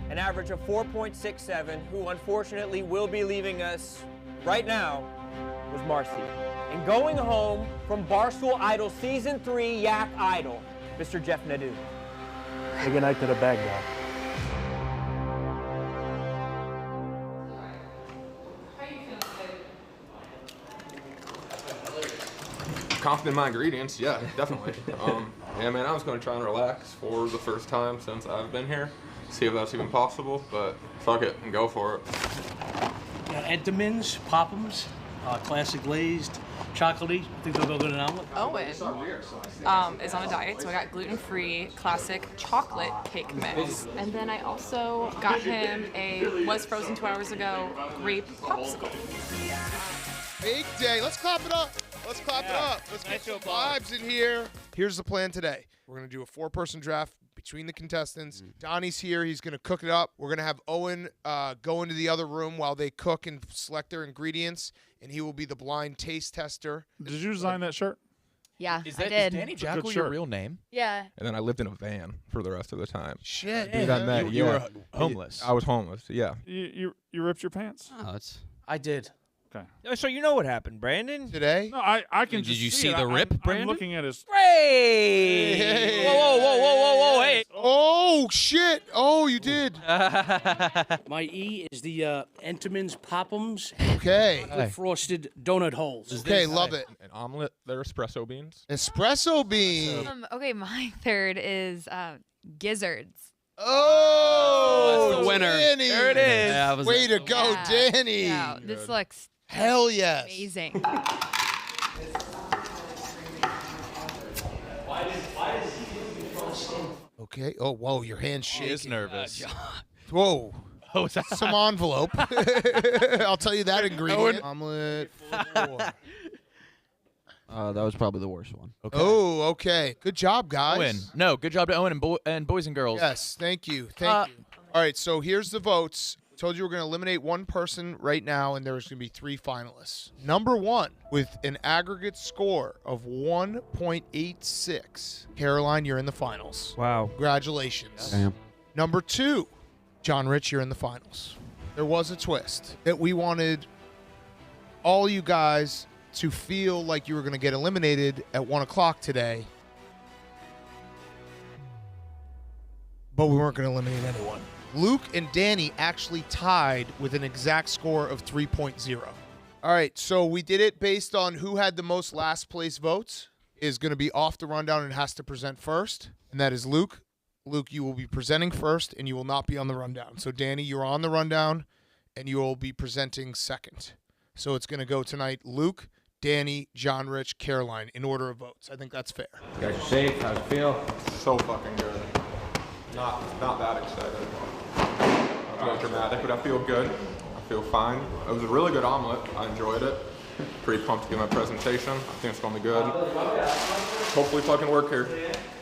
an average of 4.67, who unfortunately will be leaving us right now, was Marcy. And going home from Barstool Idol Season 3 Yak Idol, Mr. Jeff Nadeau. Say goodnight to the bag guy. Confident in my ingredients, yeah, definitely. Yeah, man, I was going to try and relax for the first time since I've been here. See if that's even possible, but fuck it and go for it. Got Entenmann's, Pop'ems, classic glazed, chocolatey. I think they'll go good in an omelet. Owen is on a diet, so I got gluten-free classic chocolate cake mix. And then I also got him was frozen 2 hours ago, grape popsicle. Big day. Let's clap it up. Let's clap it up. Let's get some vibes in here. Here's the plan today. We're going to do a 4-person draft between the contestants. Donnie's here. He's going to cook it up. We're going to have Owen go into the other room while they cook and select their ingredients, and he will be the blind taste tester. Did you design that shirt? Yeah, Is I did. Danny Jackal your real name? Yeah. And then I lived in a van for the rest of the time. Shit. Dude, I met, You yeah. were homeless. I was homeless, yeah. You ripped your pants? Oh, it's... I did. Okay. So you know what happened, Brandon? Today? No, I can Did just you see it. the rip, I'm Brandon? looking at his... Hey! Hey. Whoa, hey! Oh, shit. Oh, you did. My E is the Entenmann's Pop'ems Okay. with frosted donut holes. Okay, love it. An omelet, they're espresso beans. Espresso bean. Okay, my third is gizzards. Oh, that's the winner. Danny. There it is. Yeah, I was Way to go, Yeah. Danny. Yeah, this looks Hell yes. amazing. Okay. Oh, whoa, your hand's She shaking. is nervous. Whoa. Oh, is that... Some envelope. I'll tell you that ingredient. Omelet 4. That was probably the worst one. Okay. Oh, okay. Good job, guys. Owen. No, good job to Owen and boys and girls. Yes, thank you. Thank you. All right, so here's the votes. Told you we're going to eliminate one person right now, and there's going to be 3 finalists. Number 1, with an aggregate score of 1.86. Caroline, you're in the finals. Wow. Congratulations. Damn. Number 2, John Rich, you're in the finals. There was a twist that we wanted all you guys to feel like you were going to get eliminated at 1 o'clock today, but we weren't going to eliminate anyone. Luke and Danny actually tied with an exact score of 3.0. All right, so we did it based on who had the most last place votes is going to be off the rundown and has to present first, and that is Luke. Luke, you will be presenting first, and you will not be on the rundown. So, Danny, you're on the rundown, and you will be presenting second. So it's going to go tonight, Luke, Danny, John Rich, Caroline, in order of votes. I think that's fair. You guys are safe. How's it feel? So fucking good. Not that excited. Not really dramatic, but I feel good. I feel fine. It was a really good omelet. I enjoyed it. Pretty pumped to give my presentation. I think it's going to be good. Hopefully fucking work here.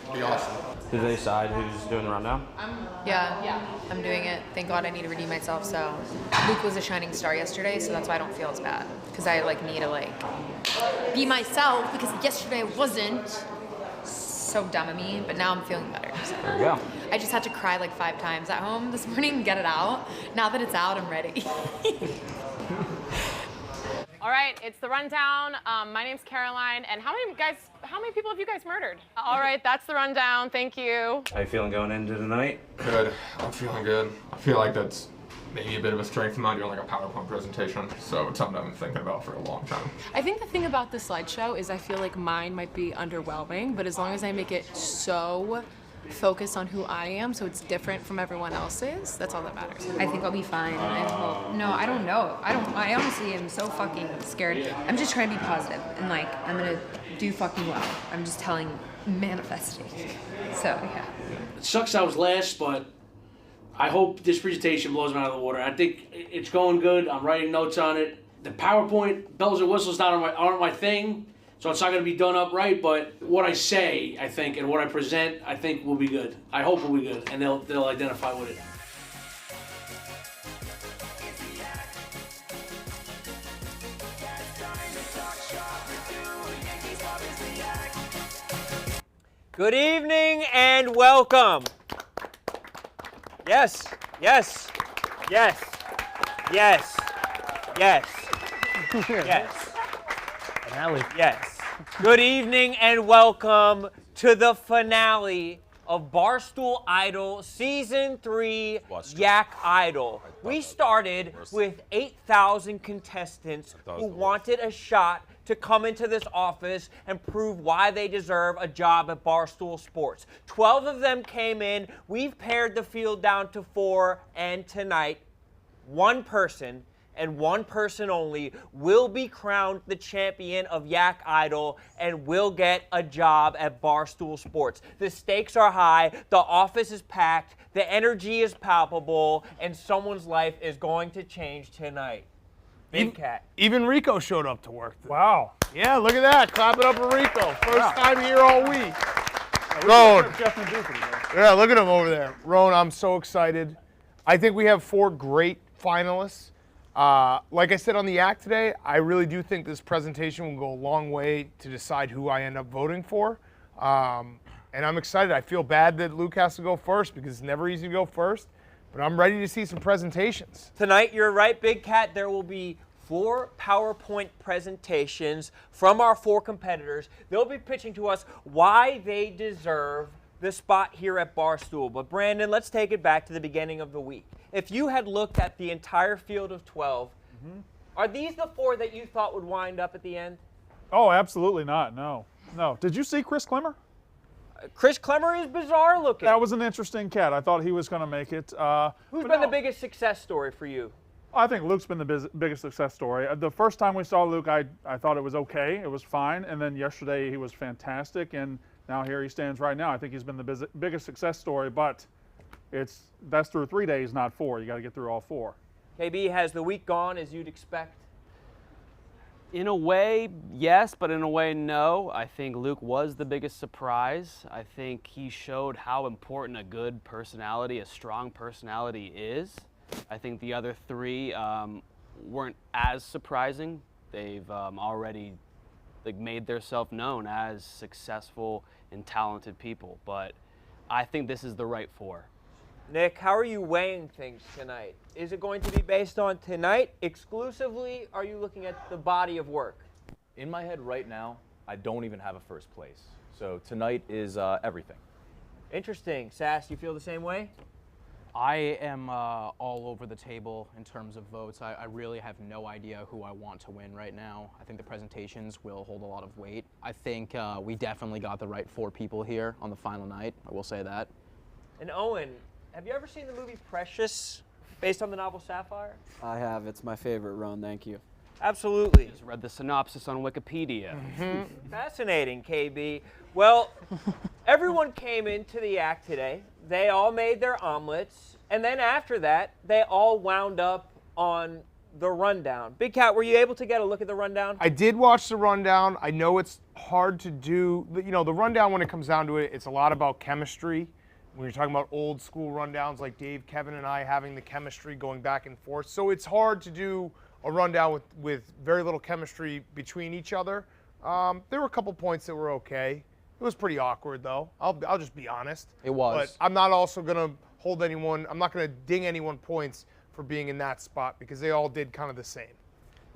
It'll be awesome. Did they decide who's doing the rundown? Yeah, I'm doing it. Thank God I need to redeem myself. So Luke was a shining star yesterday, so that's why I don't feel as bad. Because I need to be myself, because yesterday I wasn't. So dumb of me, but now I'm feeling better. So. There you go. I just had to cry 5 times at home this morning and get it out. Now that it's out, I'm ready. All right, it's the rundown. My name's Caroline, and how many people have you guys murdered? All right, that's the rundown. Thank you. How you feeling going into tonight? Good. I'm feeling good. I feel like that's maybe a bit of a strength of mine doing a PowerPoint presentation. So it's something I've been thinking about for a long time. I think the thing about the slideshow is I feel like mine might be underwhelming, but as long as I make it so focused on who I am, so it's different from everyone else's, that's all that matters. I think I'll be fine. No, I don't know. I honestly am so fucking scared. I'm just trying to be positive and I'm gonna do fucking well. I'm just manifesting. So yeah. It sucks I was last, but I hope this presentation blows me out of the water. I think it's going good. I'm writing notes on it. The PowerPoint bells and whistles aren't my thing, so it's not going to be done up right. But what I say, I think, and what I present, I think will be good. I hope will be good, and they'll identify with it. Good evening and welcome. Yes, Yes. Yes. Yes. Yes. Yes. Finale. Yes. Good evening and welcome to the finale of Barstool Idol Season 3 Yak Idol. We started with 8,000 contestants who wanted a shot to come into this office and prove why they deserve a job at Barstool Sports. 12 of them came in. We've pared the field down to 4, and tonight, one person and one person only will be crowned the champion of Yak Idol and will get a job at Barstool Sports. The stakes are high, the office is packed, the energy is palpable, and someone's life is going to change tonight. Big Cat. Even Rico showed up to work. Wow. Yeah, look at that. Clap it up for Rico. First time here all week. Roan. Yeah, look at him over there. Roan, I'm so excited. I think we have 4 great finalists. Like I said on the act today, I really do think this presentation will go a long way to decide who I end up voting for. And I'm excited. I feel bad that Luke has to go first because it's never easy to go first. But I'm ready to see some presentations. Tonight, you're right, Big Cat, there will be 4 PowerPoint presentations from our 4 competitors. They'll be pitching to us why they deserve the spot here at Barstool. But Brandon, let's take it back to the beginning of the week. If you had looked at the entire field of 12, are these the 4 that you thought would wind up at the end? Oh, absolutely not. No. Did you see Chris Clemmer? Chris Clemmer is bizarre looking. That was an interesting cat. I thought he was going to make it. Who's been the biggest success story for you? I think Luke's been the biggest success story. The first time we saw Luke, I thought it was okay. It was fine. And then yesterday he was fantastic. And now here he stands right now. I think he's been the biggest success story, but that's through 3 days, not 4. You got to get through all 4. KB, has the week gone as you'd expect? In a way, yes, but in a way, no. I think Luke was the biggest surprise. I think he showed how important a good personality, a strong personality is. I think the other 3 weren't as surprising. They've already made themselves known as successful and talented people, but I think this is the right 4. Nick, how are you weighing things tonight? Is it going to be based on tonight exclusively? Are you looking at the body of work? In my head right now, I don't even have a first place. So tonight is everything. Interesting. Sass, you feel the same way? I am all over the table in terms of votes. I really have no idea who I want to win right now. I think the presentations will hold a lot of weight. I think we definitely got the right 4 people here on the final night. I will say that. And Owen, have you ever seen the movie Precious, based on the novel Sapphire? I have. It's my favorite, Ron. Thank you. Absolutely. Just read the synopsis on Wikipedia. Fascinating, KB. Well, everyone came into the act today. They all made their omelets. And then after that, they all wound up on the rundown. Big Cat, were you able to get a look at the rundown? I did watch the rundown. I know it's hard to do. You know, the rundown, when it comes down to it, it's a lot about chemistry. When you're talking about old school rundowns like Dave, Kevin, and I having the chemistry going back and forth. So it's hard to do a rundown with very little chemistry between each other. There were a couple points that were okay. It was pretty awkward, though. I'll just be honest. It was. But I'm not also going to hold anyone, I'm not going to ding anyone points for being in that spot because they all did kind of the same.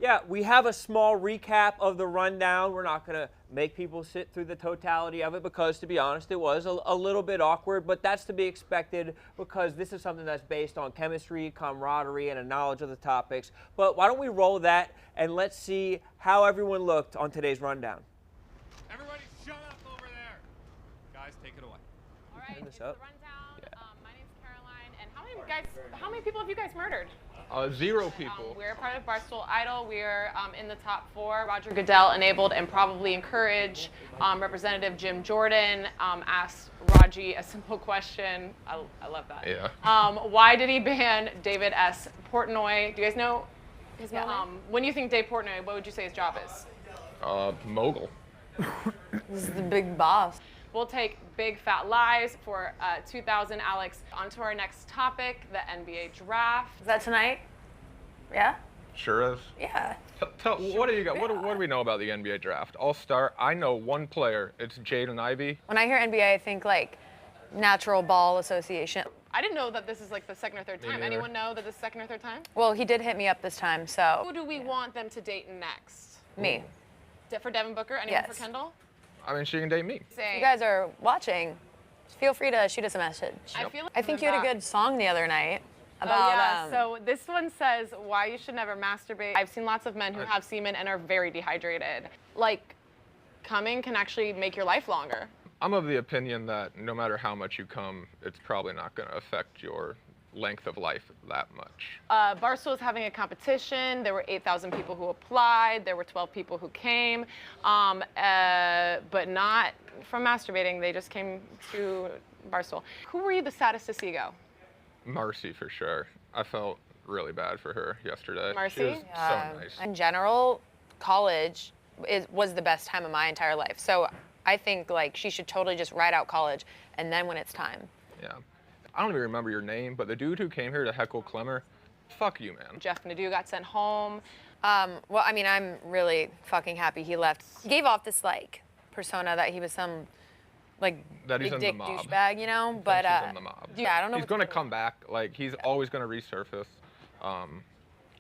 Yeah, we have a small recap of the rundown. We're not going to make people sit through the totality of it because, to be honest, it was a little bit awkward, but that's to be expected because this is something that's based on chemistry, camaraderie, and a knowledge of the topics. But why don't we roll that and let's see how everyone looked on today's rundown. Everybody shut up over there. Guys, take it away. All right, it's the up. rundown. My name's Caroline, and how many people have you guys murdered? 0 people. We're part of Barstool Idol. We're in the top 4. Roger Goodell enabled and probably encouraged. Representative Jim Jordan asked Raji a simple question. I love that. Yeah. Why did he ban David S. Portnoy? Do you guys know his when you think Dave Portnoy, what would you say his job is? Mogul. This is the big boss. We'll take big fat lies for 2,000, Alex. On to our next topic, the NBA draft. Is that tonight? Yeah? Sure is. Yeah. What do you got? What do we know about the NBA draft? I'll start. I know one player. It's Jaden Ivey. When I hear NBA, I think like Natural Ball Association. I didn't know that this is like the second or third time. neither. Anyone know that this is second or third time? Well, he did hit me up this time, so. Who do we want them to date next? Me. For Devin Booker? Anyone Yes. for Kendall? I mean, she can date me. If you guys are watching, feel free to shoot us a message. I think you had a good song the other night about. So this one says why you should never masturbate. I've seen lots of men who have semen and are very dehydrated. Like, coming can actually make your life longer. I'm of the opinion that no matter how much you come, it's probably not going to affect your length of life that much. Barstool is having a competition. There were 8,000 people who applied. There were 12 people who came, but not from masturbating. They just came to Barstool. Who were you the saddest to see go? Marcy, for sure. I felt really bad for her yesterday. Marcy? She was so nice. In general, college was the best time of my entire life. So I think like she should totally just ride out college, and then when it's time. Yeah. I don't even remember your name, but the dude who came here to heckle Clemmer, fuck you, man. Jeff Nadeau got sent home. Well, I mean, I'm really fucking happy he left. He gave off this like persona that he was some like That he's big in the dick mob. douchebag, you know. But He's in the mob. yeah, I don't know. He's gonna come back. Like he's always gonna resurface. I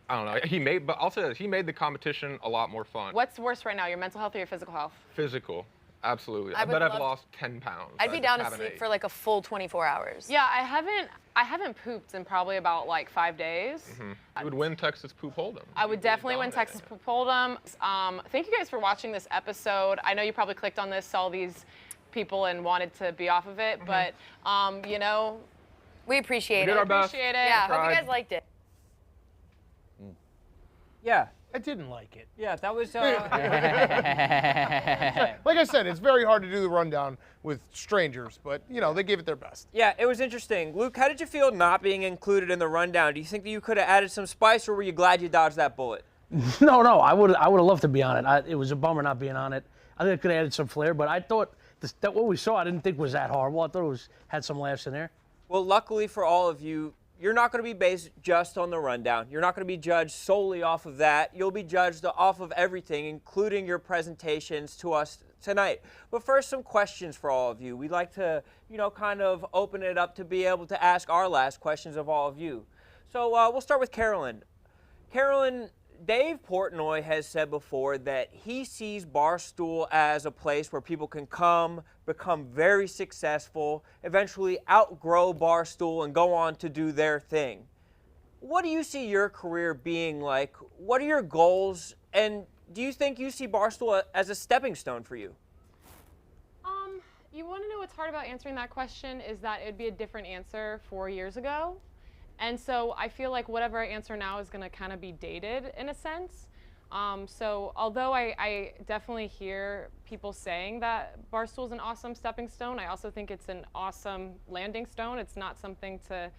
don't know. But I'll say this: he made the competition a lot more fun. What's worse right now, your mental health or your physical health? Physical, absolutely. I I would bet I've love- lost 10 pounds. I'd be I down to haven't sleep ate. for like a full 24 hours. Yeah, I haven't pooped in probably about like 5 days. You would win Texas Poop Hold'em. I would definitely win Texas Poop Hold'em. Thank you guys for watching this episode. I know you probably clicked on this, saw these people, and wanted to be off of it, but you know, we appreciate We it. did our best. Appreciate it. Yeah, hope you Tried. guys liked it. Yeah. I didn't like it. Yeah, that was. Like I said, it's very hard to do the rundown with strangers, but you know they gave it their best. Yeah, it was interesting. Luke, how did you feel not being included in the rundown? Do you think that you could have added some spice, or were you glad you dodged that bullet? No, I would have loved to be on it. It was a bummer not being on it. I think I could have added some flair, but I thought that what we saw I didn't think was that horrible. I thought it had some laughs in there. Well, luckily for all of you, you're not going to be based just on the rundown. You're not going to be judged solely off of that. You'll be judged off of everything, including your presentations to us tonight. But first, some questions for all of you. We'd like to, kind of open it up to be able to ask our last questions of all of you. So we'll start with Carolyn. Carolyn, Dave Portnoy has said before that he sees Barstool as a place where people can come, become very successful, eventually outgrow Barstool and go on to do their thing. What do you see your career being like? What are your goals? And do you think you see Barstool as a stepping stone for you? You want to know what's hard about answering that question is that it would be a different answer 4 years ago. And so I feel like whatever I answer now is going to kind of be dated in a sense. So although I definitely hear people saying that Barstool is an awesome stepping stone, I also think it's an awesome landing stone. It's not something to,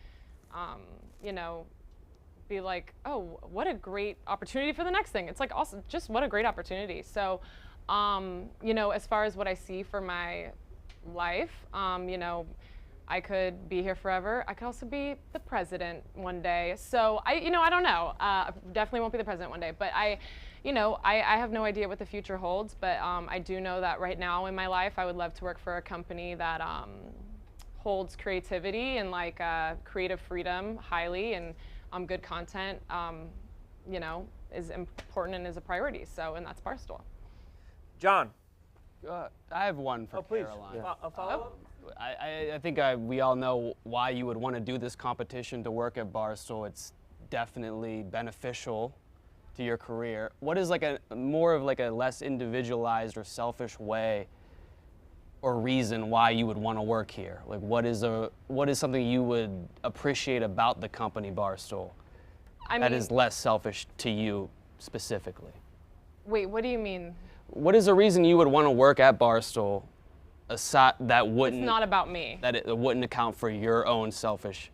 be like, oh, what a great opportunity for the next thing. It's like also just what a great opportunity. So, as far as what I see for my life, I could be here forever. I could also be the president one day. So I don't know. Definitely won't be the president one day. But I have no idea what the future holds. But I do know that right now in my life, I would love to work for a company that holds creativity and creative freedom highly, and good content, is important and is a priority. So, and that's Barstool. John. I have one for please. Caroline. A follow-up? I think we all know why you would want to do this competition to work at Barstool. It's definitely beneficial to your career. What is more of a less individualized or selfish way or reason why you would want to work here? What is something you would appreciate about the company Barstool that is less selfish to you specifically? Wait, what do you mean? What is a reason you would want to work at Barstool aside that wouldn't? It's not about me. That it wouldn't account for your own selfish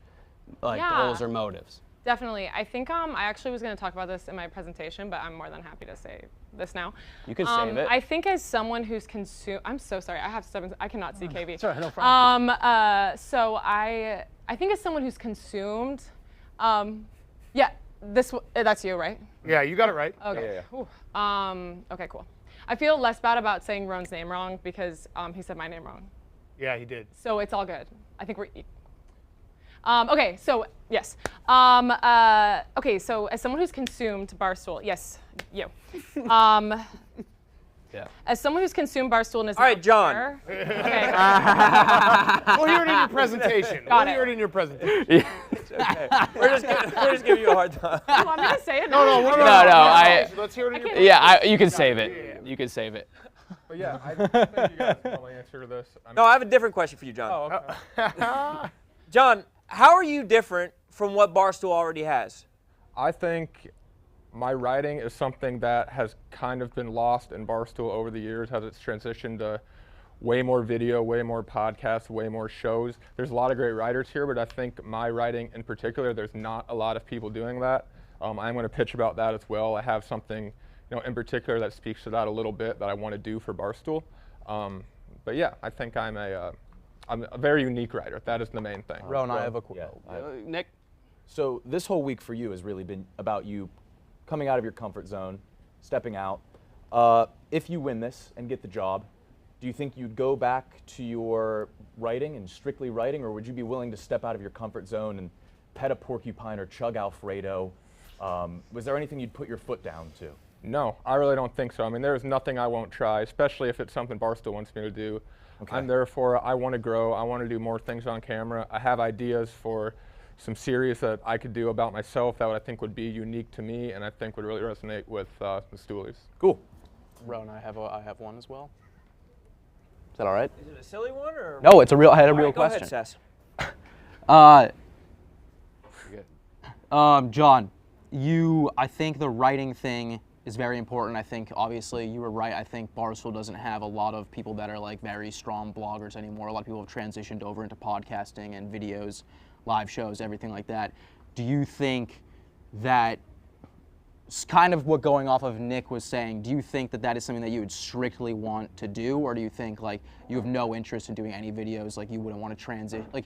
goals or motives. Definitely. I think I actually was going to talk about this in my presentation, but I'm more than happy to say this now. You can save it. I think as someone who's consumed, I'm so sorry. I cannot see KB. Sorry, no problem. So I think as someone who's consumed, that's you, right? Yeah, you got it right. Okay. Yeah. Okay, cool. I feel less bad about saying Ron's name wrong because he said my name wrong. Yeah, he did. So it's all good. I think we're. Okay, so yes. Okay, so as someone who's consumed Barstool, yes, you. Yeah. As someone who's consumed Barstool and is All right, John. Okay. We'll hear it in your presentation. Got We'll it. hear it in your presentation. Yeah. It's okay. We're just giving you a hard time. Oh, I'm gonna say it. No, let's hear it in your presentation. Yeah, you can save it. You can save it. But yeah, I think you guys can probably answer to this. No, I have a different question for you, John. Oh, okay. John, how are you different from what Barstool already has? I think my writing is something that has kind of been lost in Barstool over the years as it's transitioned to way more video, way more podcasts, way more shows. There's a lot of great writers here, but I think my writing in particular, there's not a lot of people doing that. I'm going to pitch about that as well. I have something, in particular that speaks to that a little bit that I want to do for Barstool. But yeah, I think I'm a very unique writer. That is the main thing. Ron, I have a Nick? So this whole week for you has really been about you coming out of your comfort zone, stepping out. If you win this and get the job, do you think you'd go back to your writing and strictly writing, or would you be willing to step out of your comfort zone and pet a porcupine or chug Alfredo? Was there anything you'd put your foot down to? No, I really don't think so. I mean, there's nothing I won't try, especially if it's something Barstool wants me to do. Okay. I'm there for it. I want to grow. I want to do more things on camera. I have ideas for some series that I could do about myself that I think would be unique to me and I think would really resonate with the Stoolies. Cool. Ron, I have one as well. Is that all right? Is it a silly one or? No, it's a real. I had a All real right, question. Go ahead, Sess. John, I think the writing thing is very important. I think obviously you were right. I think Barstool doesn't have a lot of people that are like very strong bloggers anymore. A lot of people have transitioned over into podcasting and videos, live shows, everything like that. Do you think that, it's kind of what going off of Nick was saying, do you think that that is something that you would strictly want to do, or do you think like you have no interest in doing any videos, like you wouldn't want to transition, like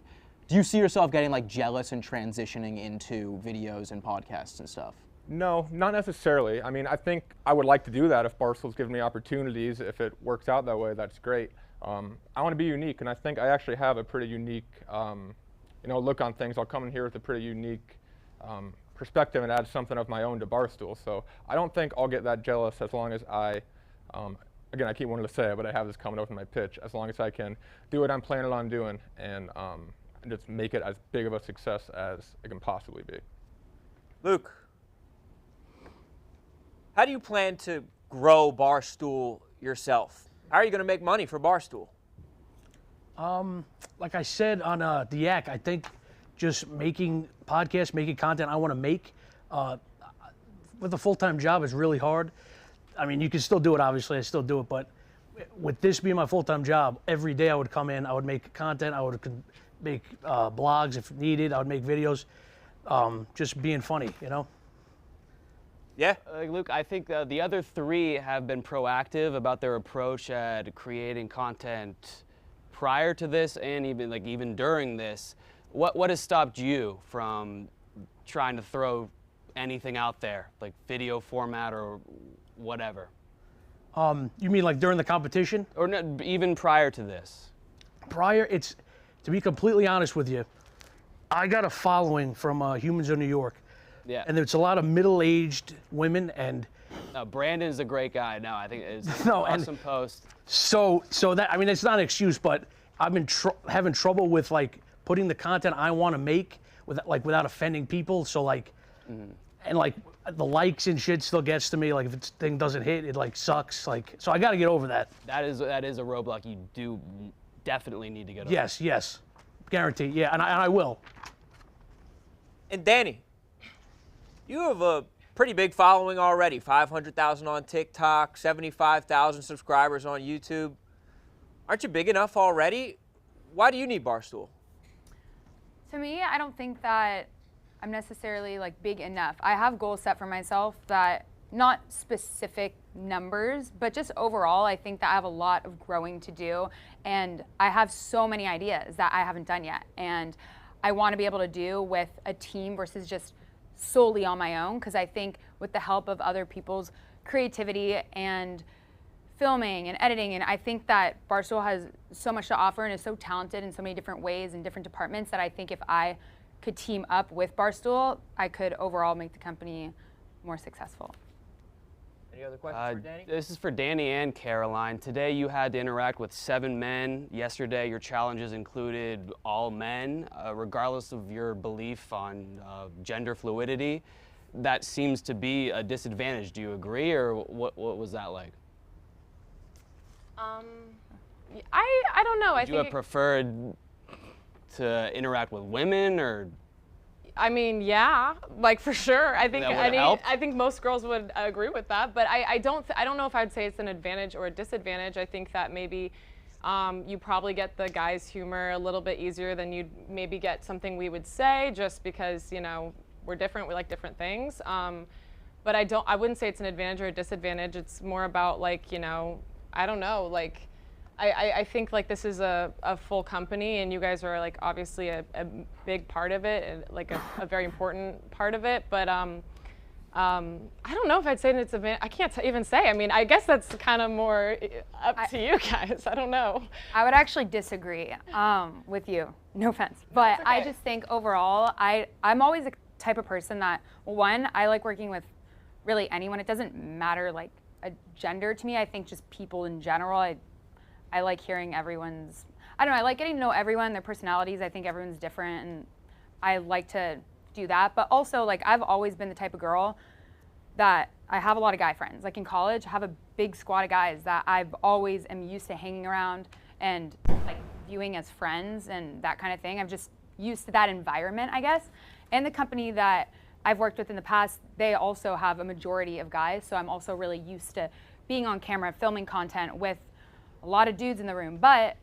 do you see yourself getting like jealous and transitioning into videos and podcasts and stuff? No, not necessarily. I mean, I think I would like to do that if Barstool's given me opportunities. If it works out that way, that's great. I want to be unique, and I think I actually have a pretty unique look on things. I'll come in here with a pretty unique perspective and add something of my own to Barstool. So I don't think I'll get that jealous as long as I, again, I keep wanting to say it, but I have this coming up in my pitch, as long as I can do what I'm planning on doing and just make it as big of a success as it can possibly be. Luke, how do you plan to grow Barstool yourself? How are you going to make money for Barstool? Like I said on the Yak, I think just making podcasts, making content I want to make with a full-time job is really hard. I mean, you can still do it, obviously, I still do it, but with this being my full-time job, every day I would come in, I would make content, I would make blogs if needed, I would make videos, just being funny, Yeah. Luke, I think the other three have been proactive about their approach at creating content prior to this and even during this. What has stopped you from trying to throw anything out there, like video format or whatever? You mean like during the competition? Or even prior to this? Prior, to be completely honest with you, I got a following from Humans of New York. Yeah. And it's a lot of middle-aged women and... No, Brandon's a great guy. No, I think it's no, an awesome post. So that, I mean, it's not an excuse, but I've been having trouble with like putting the content I want to make without offending people. So like, and like the likes and shit still gets to me. Like if this thing doesn't hit, it like sucks. Like, so I got to get over that. That is a roadblock you do definitely need to get over. Yes, guaranteed. Yeah, and I will. And Danny, you have a pretty big following already. 500,000 on TikTok, 75,000 subscribers on YouTube. Aren't you big enough already? Why do you need Barstool? To me, I don't think that I'm necessarily like big enough. I have goals set for myself that, not specific numbers, but just overall, I think that I have a lot of growing to do. And I have so many ideas that I haven't done yet. And I want to be able to do with a team versus just solely on my own, because I think with the help of other people's creativity and filming and editing, and I think that Barstool has so much to offer and is so talented in so many different ways and different departments that I think if I could team up with Barstool, I could overall make the company more successful. Any other questions for Danny? This is for Danny and Caroline. Today you had to interact with 7 men. Yesterday your challenges included all men, regardless of your belief on gender fluidity. That seems to be a disadvantage. Do you agree, or what was that like? I don't know. Would you have preferred to interact with women, or? I mean, yeah, like for sure. I think That would've helped? I think most girls would agree with that, but I don't know if I'd say it's an advantage or a disadvantage. I think that maybe you probably get the guys' humor a little bit easier than you'd maybe get something we would say, just because, you know, we're different, we like different things. But I wouldn't say it's an advantage or a disadvantage. It's more about, like, you know, I don't know, like, I think like this is a full company, and you guys are like obviously a big part of it, and like a very important part of it. But I don't know if I'd say it's I can't even say. I mean, I guess that's kind of more up to you guys. I don't know. I would actually disagree with you. No offense, but I just think overall, I'm always the type of person that, one, I like working with really anyone. It doesn't matter like a gender to me. I think just people in general. I like hearing everyone's, I don't know, I like getting to know everyone, their personalities. I think everyone's different, and I like to do that. But also, like, I've always been the type of girl that I have a lot of guy friends. Like in college, I have a big squad of guys that I've always am used to hanging around and like viewing as friends and that kind of thing. I'm just used to that environment, I guess. And the company that I've worked with in the past, they also have a majority of guys. So I'm also really used to being on camera, filming content with a lot of dudes in the room. But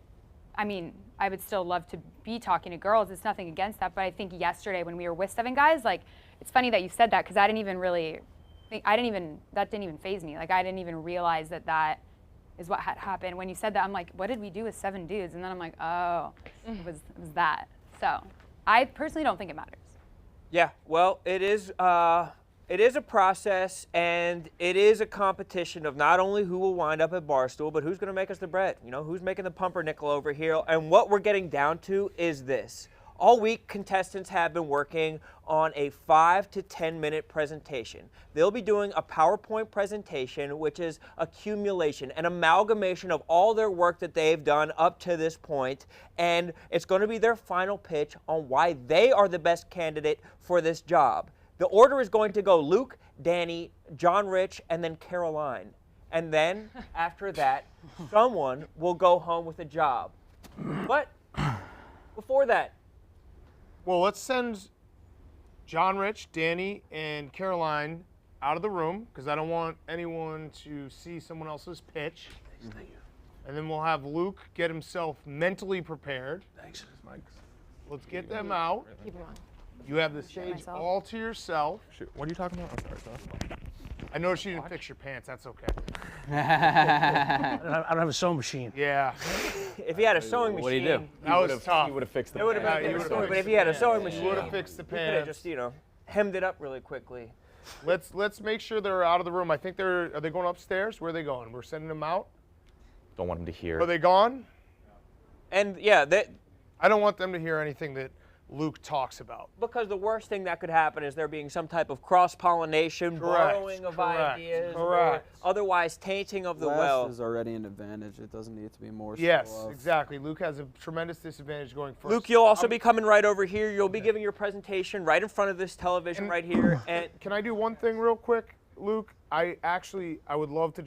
I mean, I would still love to be talking to girls. It's nothing against that. But I think yesterday when we were with 7 guys, like, it's funny that you said that, because I didn't even really think, that didn't even faze me. Like, I didn't even realize that is what had happened. When you said that, I'm like, what did we do with 7 dudes? And then I'm like, oh, it was that. So I personally don't think it matters. Yeah, well, it is a process, and it is a competition of not only who will wind up at Barstool, but who's going to make us the bread. You know, who's making the pumpernickel over here. And what we're getting down to is this. All week, contestants have been working on a 5 to 10 minute presentation. They'll be doing a PowerPoint presentation, which is accumulation, an amalgamation of all their work that they've done up to this point, and it's going to be their final pitch on why they are the best candidate for this job. The order is going to go Luke, Danny, John Rich, and then Caroline. And then, after that, someone will go home with a job. But before that, well, let's send John Rich, Danny, and Caroline out of the room, because I don't want anyone to see someone else's pitch. And then we'll have Luke get himself mentally prepared. Thanks. Let's get them out. Keep them on. You have the stage all to yourself. Shoot, what are you talking about? I'm sorry, sir. I noticed you didn't fix your pants. That's okay. I don't have a sewing machine. Yeah. if he had a sewing machine, What do you do? That was tough. He would have fixed it the would have been a you different would've story. But fixed if he the had a pants. sewing You machine, would've fixed the he could have pants. just, hemmed it up really quickly. Let's make sure they're out of the room. I think are they going upstairs? Where are they going? We're sending them out. Don't want him to hear. Are they gone? And yeah, I don't want them to hear anything that Luke talks about. Because the worst thing that could happen is there being some type of cross-pollination, borrowing of ideas, or otherwise tainting of the well. is already an advantage. It doesn't need to be more. Yes, so exactly. Luke has a tremendous disadvantage going first. Luke, you'll also be coming right over here. You'll be giving your presentation right in front of this television right here. And can I do one thing real quick, Luke? I would love to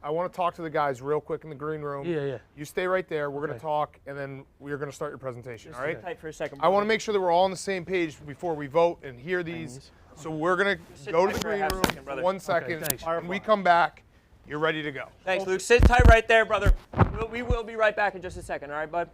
I want to talk to the guys real quick in the green room. Yeah. You stay right there. We're going to talk, and then we're going to start your presentation, all right? Sit tight for a second. I want to make sure that we're all on the same page before we vote and hear these. So we're going to go to the green room for 1 second. When we come back, you're ready to go. Thanks, Luke. Sit tight right there, brother. We will be right back in just a second, all right, bud?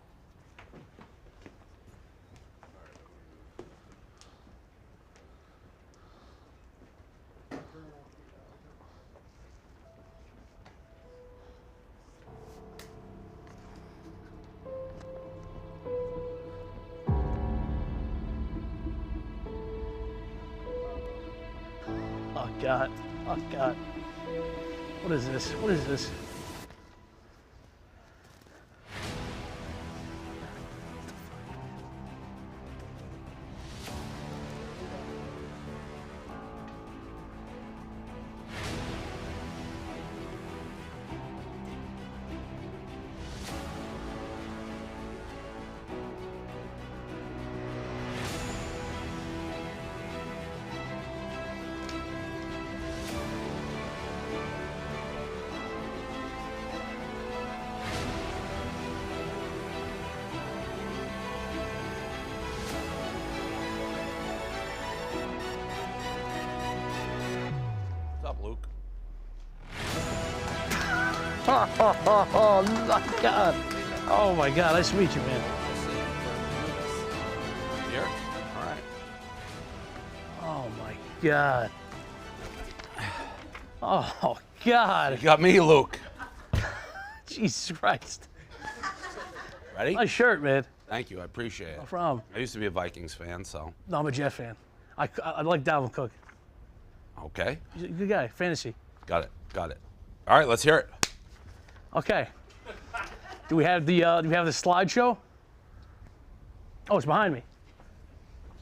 Oh God. Oh God. What is this? What is this? up, Luke? Oh my God. Oh my God. Nice to meet you, man. Here? All right. Oh my God. Oh God. You got me, Luke. Jesus Christ. Ready? Nice shirt, man. Thank you. I appreciate it. No problem. I used to be a Vikings fan, so. No, I'm a Jet fan. I like Dalvin Cook. Okay. He's a good guy. Fantasy. Got it. Got it. All right, let's hear it. Okay. Do we have the slideshow? Oh, it's behind me.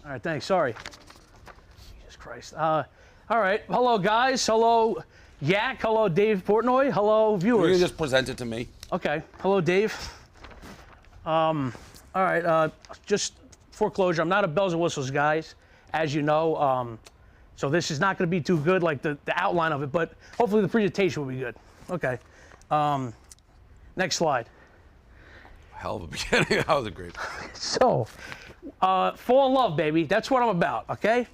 All right, thanks. Sorry. Jesus Christ. All right. Hello, guys. Hello, Yak. Hello, Dave Portnoy. Hello, viewers. You can just present it to me. Okay. Hello, Dave. All right. Just foreclosure. I'm not a bells and whistles, guys, as you know. So this is not going to be too good, like the outline of it, but hopefully the presentation will be good. Okay. Next slide. Hell of a beginning. That was a great. So, fall in love, baby. That's what I'm about, okay?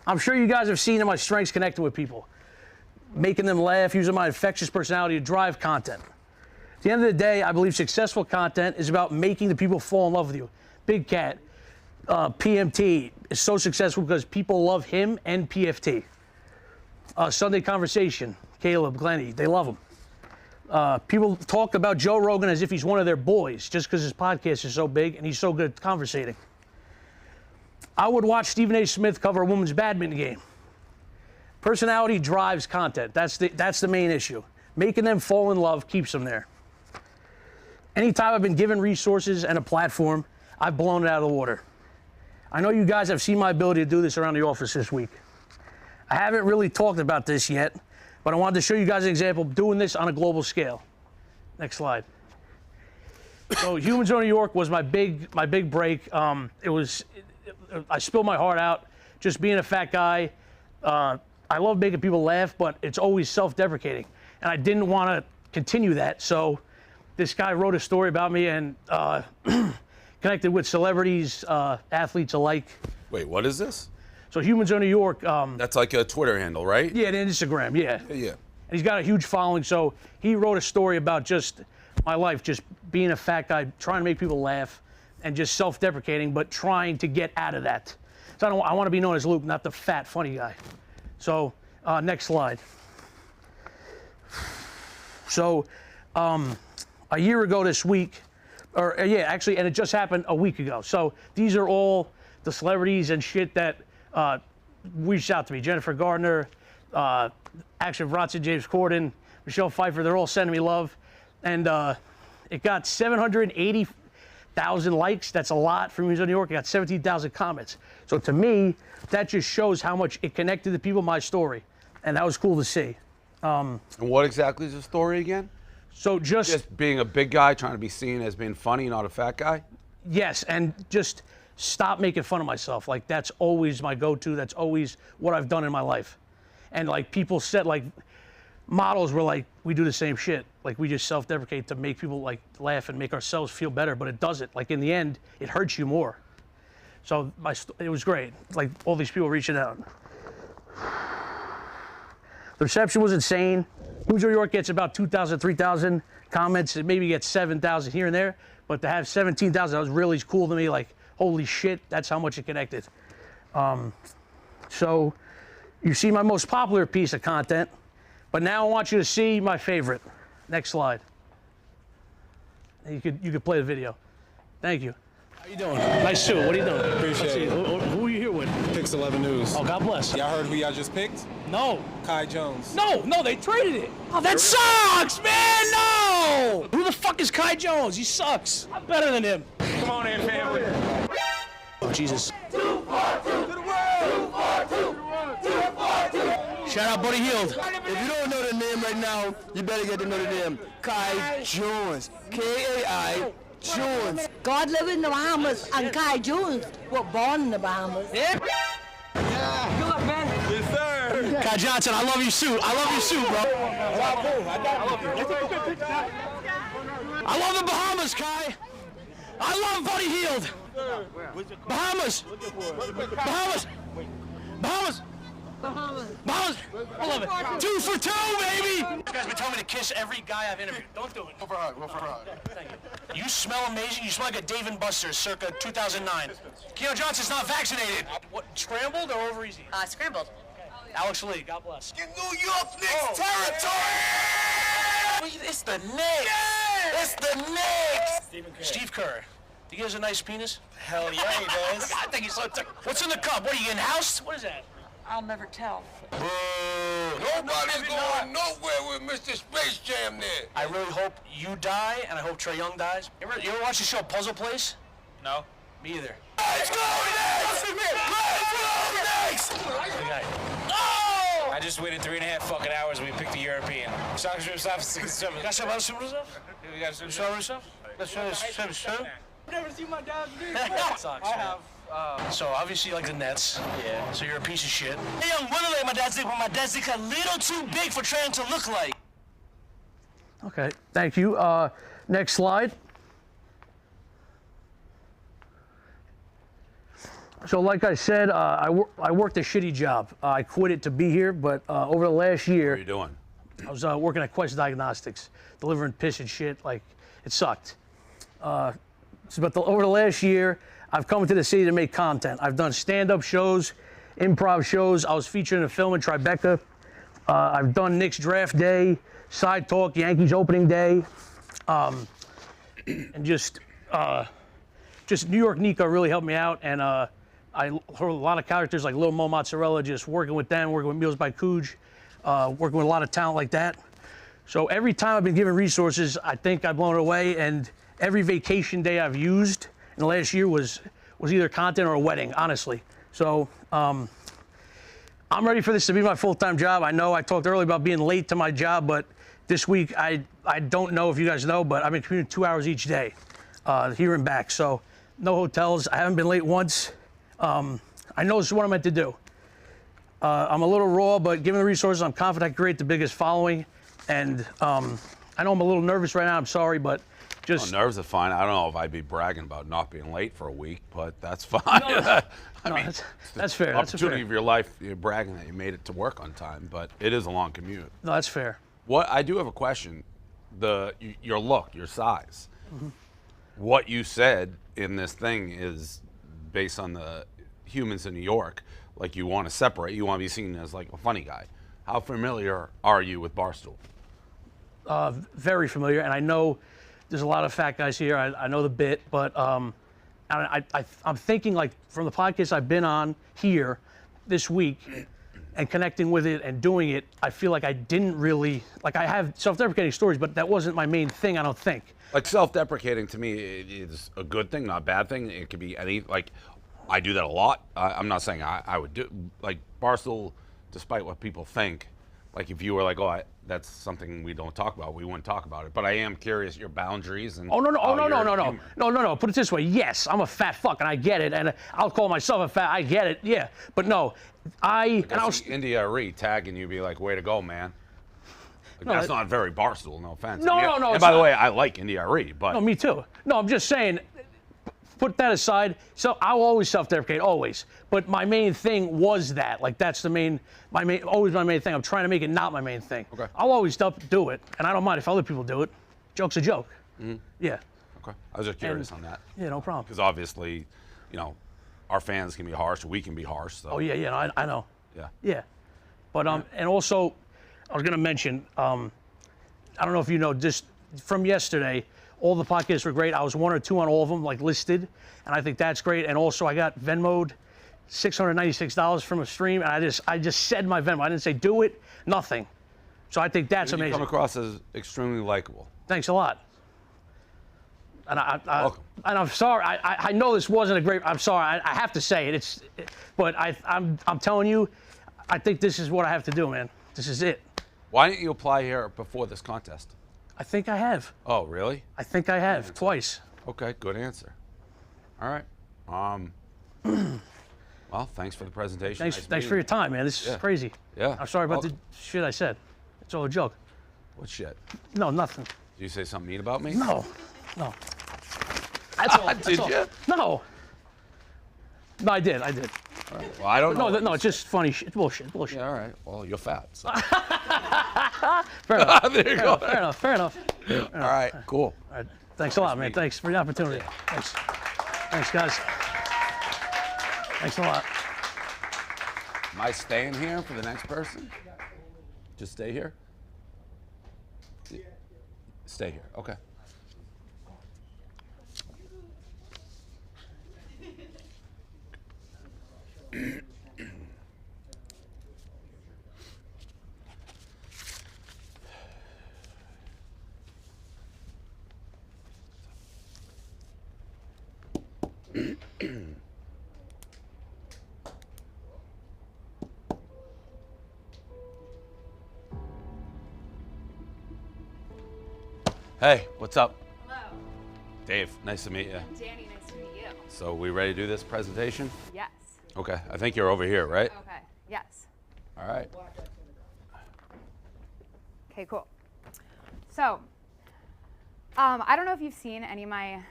I'm sure you guys have seen that my strengths connecting with people, making them laugh, using my infectious personality to drive content. At the end of the day, I believe successful content is about making the people fall in love with you. Big Cat, PMT is so successful because people love him and PFT. Sunday Conversation, Caleb, Glenny, they love him. People talk about Joe Rogan as if he's one of their boys just because his podcast is so big and he's so good at conversating. I would watch Stephen A. Smith cover a women's badminton game. Personality drives content. That's the main issue. Making them fall in love keeps them there. Anytime I've been given resources and a platform, I've blown it out of the water. I know you guys have seen my ability to do this around the office this week. I haven't really talked about this yet, but I wanted to show you guys an example of doing this on a global scale. Next slide. So Humans of New York was my big break. I spilled my heart out, just being a fat guy. I love making people laugh, but it's always self-deprecating. And I didn't want to continue that, so this guy wrote a story about me and connected with celebrities, athletes alike. Wait, what is this? So Humans of New York. That's like a Twitter handle, right? Yeah, and Instagram, yeah. Yeah. And he's got a huge following, so he wrote a story about just my life, just being a fat guy, trying to make people laugh, and just self-deprecating, but trying to get out of that. So I want to be known as Luke, not the fat, funny guy. So next slide. So a year ago this week, actually, and it just happened a week ago. So these are all the celebrities and shit that reached out to me. Jennifer Gardner, Action Bronson, James Corden, Michelle Pfeiffer, they're all sending me love. And it got 780,000 likes. That's a lot for Humans of New York. It got 17,000 comments. So to me, that just shows how much it connected the people, my story. And that was cool to see. And what exactly is the story again? So just being a big guy, trying to be seen as being funny, not a fat guy? Yes, and just stop making fun of myself. Like, that's always my go-to. That's always what I've done in my life. And, like, people said, like, models were like, we do the same shit. Like, we just self-deprecate to make people, like, laugh and make ourselves feel better, but it doesn't. Like, in the end, it hurts you more. So it was great. Like, all these people reaching out. The reception was insane. Humans of New York gets about 2,000, 3,000 comments. It maybe gets 7,000 here and there, but to have 17,000, that was really cool to me. Like, holy shit, that's how much it connected. So you see my most popular piece of content, but now I want you to see my favorite. Next slide. You could play the video. Thank you. How you doing? Nice suit. What are you doing? Appreciate it. Who are you here with? Pix 11 News. Oh, God bless. Y'all heard who y'all just picked? No. Kai Jones. No, they traded it. Oh, that sucks, man. No. Who the fuck is Kai Jones? He sucks. I'm better than him. Come on in, family. Oh, Jesus. 2-4-2 to the world. 2-4-2. Shout out Buddy Hield. If you don't know the name right now, you better get to know the name. Kai Jones. K-A-I Jones. God live in the Bahamas, and Kai Jones was born in the Bahamas. Yeah. Good, man. Yes, sir. Kai Johnson, I love your suit. I love your suit, bro. I love the Bahamas, Kai. I love Buddy Hield. Bahamas. Bahamas. Bahamas. Bahamas. Bahamas. I love it. 2 for 2, baby. You guys been telling me to kiss every guy I've interviewed. Don't do it. Go for a hug. Go for a hug. Thank you. You smell amazing. You smell like a Dave & Buster's circa 2009. Keanu Johnson's not vaccinated. What, scrambled or over easy? Scrambled. Alex Lee, God bless. New York Knicks territory! It's the Knicks. It's the Knicks. Steve Kerr. Do you guys a nice penis? Hell yeah, he does. I think he's so. What's in the cup? What are you in house? What is that? I'll never tell. Nobody's going nowhere with Mr. Space Jam there. I really hope you die, and I hope Trae Young dies. You ever watch the show Puzzle Place? No. Me either. Let's go Knicks! Let's go Knicks! Oh! I just waited 3.5 fucking hours and we picked a European. Soccer stuff, 6-7. You got some other super stuff? We got some Super stuff? Let's try this. I've never seen my dad do Sucks, I have. So obviously you like the Nets. Yeah. So you're a piece of shit. Hey, young, wanna like my dad's dick, but my dad's dick a little too big for Trent to look like. Okay, thank you. Next slide. So like I said, I worked a shitty job. I quit it to be here, but over the last year... What are you doing? I was working at Quest Diagnostics, delivering piss and shit. Like, it sucked. But over the last year, I've come to the city to make content. I've done stand-up shows, improv shows. I was featured in a film in Tribeca. I've done Knicks Draft Day, Side Talk, Yankees Opening Day, and just New York Nico really helped me out. And I heard a lot of characters like Lil Mo Mozzarella, just working with them, working with Meals by Cooge, working with a lot of talent like that. So every time I've been given resources, I think I've blown it away. And every vacation day I've used in the last year was either content or a wedding, honestly. So I'm ready for this to be my full-time job. I know I talked earlier about being late to my job, but this week I don't know if you guys know, but I've been commuting 2 hours each day, here and back. So no hotels. I haven't been late once. I know this is what I'm meant to do. I'm a little raw, but given the resources, I'm confident I can create the biggest following. And I know I'm a little nervous right now. I'm sorry, but just... nerves are fine. I don't know if I'd be bragging about not being late for a week, but that's fine. I mean, that's fair. That's opportunity of your life. You're bragging that you made it to work on time, but it is a long commute. No, that's fair. What I do have a question. Your look, your size. Mm-hmm. What you said in this thing is based on the humans in New York. Like, you want to separate. You want to be seen as like a funny guy. How familiar are you with Barstool? Very familiar, and I know there's a lot of fat guys here. I know the bit, but I'm thinking, like, from the podcast I've been on here this week and connecting with it and doing it, I feel like I didn't really, like, I have self-deprecating stories, but that wasn't my main thing, I don't think. Like, self-deprecating to me is a good thing, not a bad thing. It could be any, like, I do that a lot. I'm not saying I would do, like, Barstool, despite what people think, like, if you were like, oh, that's something we don't talk about, we wouldn't talk about it. But I am curious your boundaries and. No. Put it this way. Yes, I'm a fat fuck, and I get it, and I'll call myself a fat. I get it. Yeah, but no, I see India Arie tagging you, be like, way to go, man. Like, that's not very Barstool. No offense. No. And by the way, I like India Arie, but. No, me too. No, I'm just saying. Put that aside. So I'll always self-deprecate, always. But my main thing was that. Like, that's always my main thing. I'm trying to make it not my main thing. Okay. I'll always do it, and I don't mind if other people do it. Joke's a joke. Mm-hmm. Yeah. Okay. I was just curious on that. Yeah, no problem. Because obviously, you know, our fans can be harsh. We can be harsh. So. Oh yeah, no, I know. Yeah. Yeah. But and also, I was gonna mention. I don't know if you know, just from yesterday. All the podcasts were great. I was 1 or 2 on all of them, like, listed, and I think that's great. And also, I got Venmo'd $696 from a stream, and I just said my Venmo. I didn't say do it, nothing. So I think that's amazing. You come across as extremely likable. Thanks a lot. And welcome. And I'm sorry. I know this wasn't a great. I'm sorry. I have to say it. But I'm telling you, I think this is what I have to do, man. This is it. Why didn't you apply here before this contest? I think I have. Oh, really? I think I have, twice. Okay, good answer. All right. Well, thanks for the presentation. Thanks for your time, man. This is crazy. Yeah. I'm sorry about the shit I said. It's all a joke. What shit? No, nothing. Did you say something mean about me? No. That's all. Did you? No. No, I did. All right. Well, I don't know. No, it's just funny shit. Bullshit. Yeah, all right. Well, you're fat. So. Fair enough. There you go. Fair enough. All right, cool. All right. Thanks a lot, man. Thanks for the opportunity. Thanks. Thanks, guys. Thanks a lot. Am I staying here for the next person? Just stay here? Stay here. Okay. Hey, what's up? Hello. Dave, nice to meet you. Danny, nice to meet you. So we ready to do this presentation? Yes. Okay, I think you're over here, right? Okay. Yes. All right. Okay, cool. So, I don't know if you've seen any of my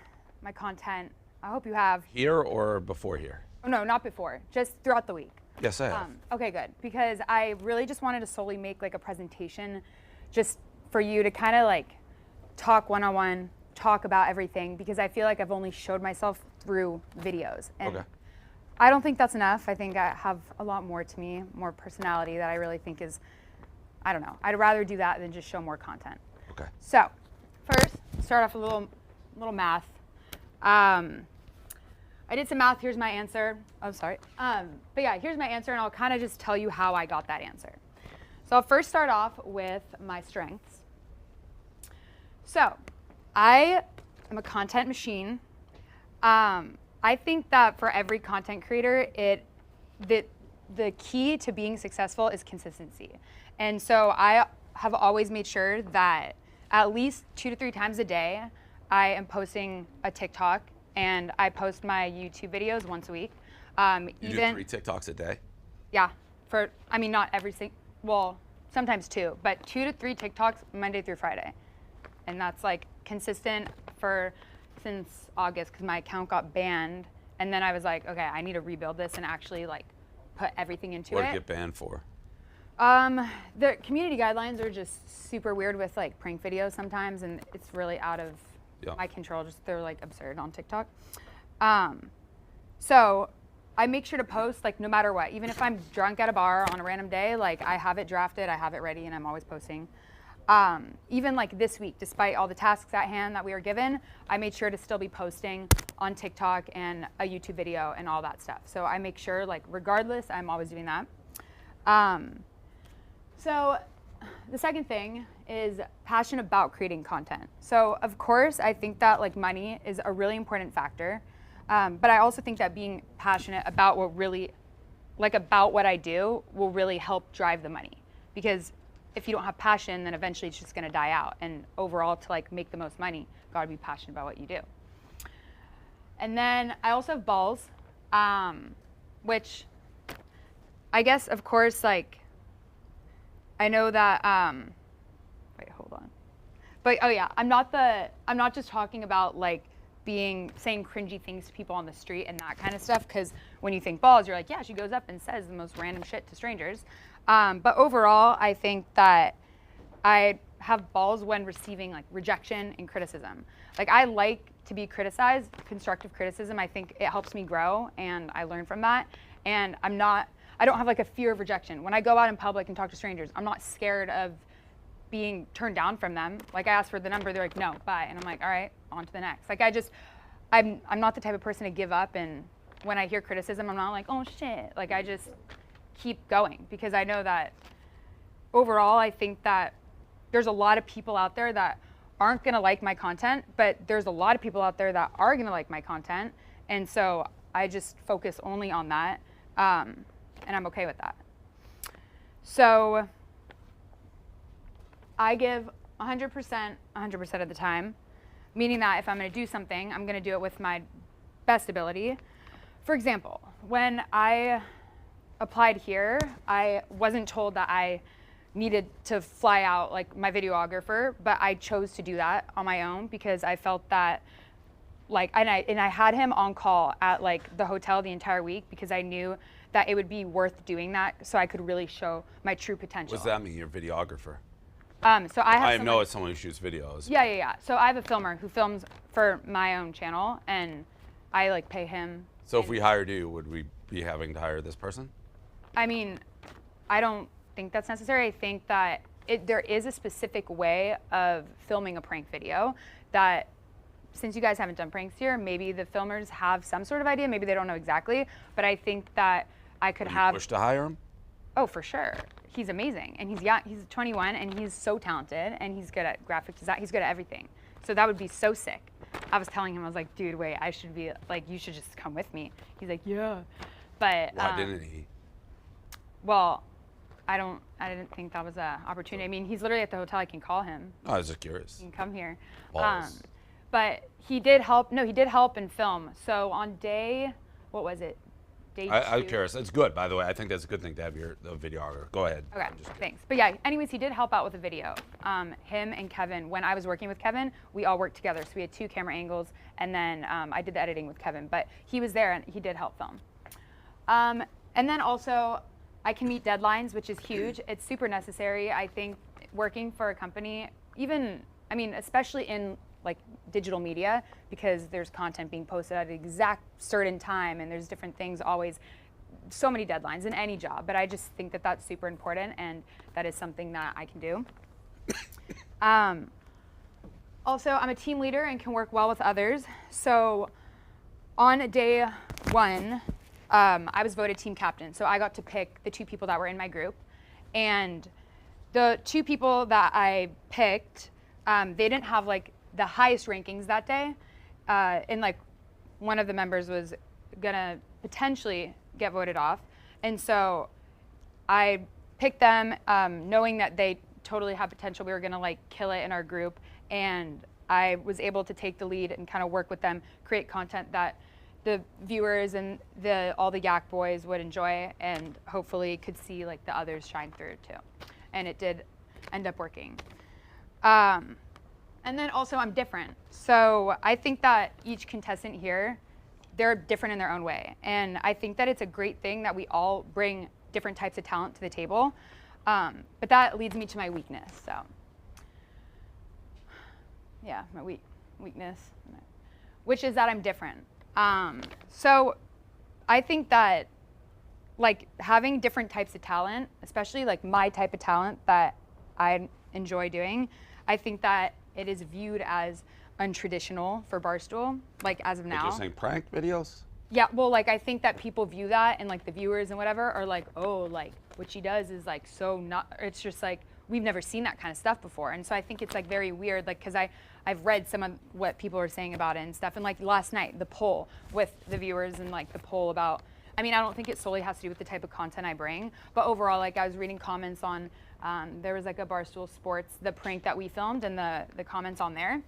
content. I hope you have. Here or before here? Oh, no, not before. Just throughout the week. Yes, I have. Okay, good. Because I really just wanted to solely make like a presentation just for you to kind of like talk one-on-one, talk about everything, because I feel like I've only showed myself through videos. And Okay. I don't think that's enough. I think I have a lot more to me, more personality that I really think is, I don't know. I'd rather do that than just show more content. Okay. So, first, start off with a little math. I did some math. Here's my answer. Oh, sorry. But yeah, here's my answer, and I'll kind of just tell you how I got that answer. So I'll first start off with my strengths. So, I am a content machine. I think that for every content creator, the key to being successful is consistency. And so I have always made sure that at least 2 to 3 times a day, I am posting a TikTok, and I post my YouTube videos once a week. You do 3 TikToks a day? Yeah, not every single, well, sometimes 2, but 2 to 3 TikToks Monday through Friday. And that's like consistent since August, because my account got banned. And then I was like, okay, I need to rebuild this and actually like put everything into What it. did you get banned for? The community guidelines are just super weird with like prank videos sometimes, and it's really out of my control. Just they're like absurd on TikTok. So I make sure to post like no matter what, even if I'm drunk at a bar on a random day, like I have it drafted, I have it ready, and I'm always posting. Even like this week, despite all the tasks at hand that we were given, I made sure to still be posting on TikTok and a YouTube video and all that stuff. So I make sure, like, regardless, I'm always doing that. So the second thing is passion about creating content. So of course, I think that like money is a really important factor. But I also think that being passionate about about what I do will really help drive the money. Because if you don't have passion, then eventually it's just gonna die out. And overall, to like make the most money, you gotta be passionate about what you do. And then I also have balls, which I guess, of course, like, I know that, wait, hold on. But, oh yeah, I'm not just talking about like saying cringy things to people on the street and that kind of stuff, because when you think balls, you're like, yeah, she goes up and says the most random shit to strangers. But overall, I think that I have balls when receiving like rejection and criticism. Like I like to be criticized, constructive criticism. I think it helps me grow and I learn from that. And I don't have like a fear of rejection. When I go out in public and talk to strangers, I'm not scared of being turned down from them. Like I ask for the number, they're like, no, bye. And I'm like, all right, on to the next. Like I'm not the type of person to give up, and when I hear criticism, I'm not like, oh shit. Like I just keep going, because I know that overall, I think that there's a lot of people out there that aren't gonna like my content, but there's a lot of people out there that are gonna like my content. And so I just focus only on that, and I'm okay with that. So I give 100% of the time, meaning that if I'm gonna do something, I'm gonna do it with my best ability. For example, when I applied here, I wasn't told that I needed to fly out like my videographer, but I chose to do that on my own because I felt that and I had him on call at like the hotel the entire week, because I knew that it would be worth doing that so I could really show my true potential. What does that mean? You're a videographer. So I have know it's someone who shoots videos. Yeah. So I have a filmer who films for my own channel, and I like pay him. So if we hired you, would we be having to hire this person? I mean, I don't think that's necessary. I think that there is a specific way of filming a prank video that, since you guys haven't done pranks here, maybe the filmers have some sort of idea. Maybe they don't know exactly, but I think that I could have. Push to hire him? Oh, for sure. He's amazing, and he's young. He's 21, and he's so talented, and he's good at graphic design. He's good at everything. So that would be so sick. I was telling him, I was like, dude, wait, I should be like, you should just come with me. He's like, yeah, but. Why didn't he? Well, I didn't think that was an opportunity. I mean, he's literally at the hotel. I can call him. I was just curious. He can come here. Balls. But he did help. No, he did help in film. So on day, what was it? Day I'm 2. curious. It's good, by the way. I think that's a good thing to have your videographer. Go ahead. Okay, thanks. But yeah, anyways, he did help out with the video. Him and Kevin, when I was working with Kevin, we all worked together. So we had 2 camera angles, and then I did the editing with Kevin. But he was there, and he did help film. And then also, I can meet deadlines, which is huge. It's super necessary. I think working for a company, especially in like digital media, because there's content being posted at an exact certain time, and there's different things always, so many deadlines in any job. But I just think that that's super important, and that is something that I can do. Also, I'm a team leader and can work well with others. So on day 1, I was voted team captain. So I got to pick the 2 people that were in my group. And the 2 people that I picked, they didn't have like the highest rankings that day. And like one of the members was gonna potentially get voted off. And so I picked them knowing that they totally have potential. We were gonna like kill it in our group. And I was able to take the lead and kind of work with them, create content that the viewers and all the Yak boys would enjoy, and hopefully could see like the others shine through too. And it did end up working. And then also I'm different. So I think that each contestant here, they're different in their own way. And I think that it's a great thing that we all bring different types of talent to the table. But that leads me to my weakness. So yeah, my weakness, which is that I'm different. So I think that like having different types of talent, especially like my type of talent that I enjoy doing, I think that it is viewed as untraditional for Barstool, like as of now. You're saying prank videos? Yeah, well, like I think that people view that, and like the viewers and whatever are like, oh, like what she does is like so not, it's just like, we've never seen that kind of stuff before. And so I think it's like very weird, like, cause I've read some of what people are saying about it and stuff. And like last night, the poll with the viewers and like the poll about, I don't think it solely has to do with the type of content I bring, but overall, like I was reading comments on, there was like a Barstool Sports, the prank that we filmed, and the comments on there.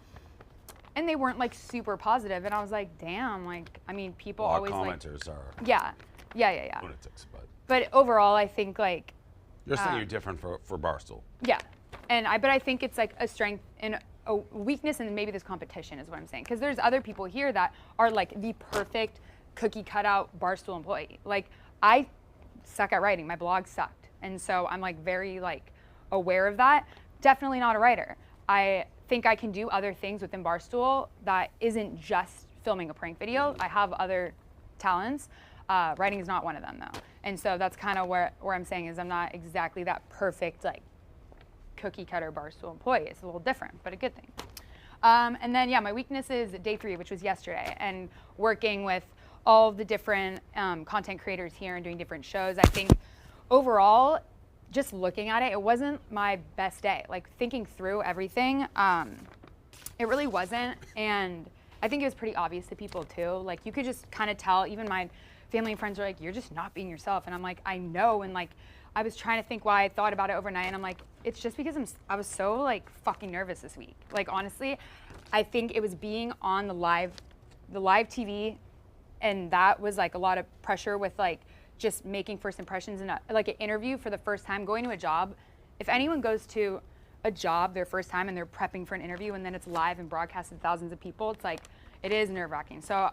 And they weren't like super positive. And I was like, damn, like, people always commenters like, are yeah. lunatics, but overall, I think like, you're saying you're different for Barstool. Yeah, but I think it's like a strength and a weakness, and maybe this competition is what I'm saying. Because there's other people here that are like the perfect cookie cutout Barstool employee. Like I suck at writing. My blog sucked, and so I'm like very like aware of that. Definitely not a writer. I think I can do other things within Barstool that isn't just filming a prank video. I have other talents. Writing is not one of them though. And so that's kind of where I'm saying is I'm not exactly that perfect like cookie cutter Barstool employee. It's a little different, but a good thing. And then yeah, my weakness is day 3, which was yesterday, and working with all the different content creators here and doing different shows. I think overall, just looking at it, it wasn't my best day. Like thinking through everything, it really wasn't. And I think it was pretty obvious to people too. Like you could just kind of tell, even my family and friends are like, you're just not being yourself. And I'm like, I know. And like, I was trying to think why I thought about it overnight. And I'm like, it's just because I was so like fucking nervous this week. Like honestly, I think it was being on the live TV, and that was like a lot of pressure with like just making first impressions and like an interview for the first time, going to a job. If anyone goes to a job their first time and they're prepping for an interview and then it's live and broadcast to thousands of people, it's like, it is nerve-wracking. So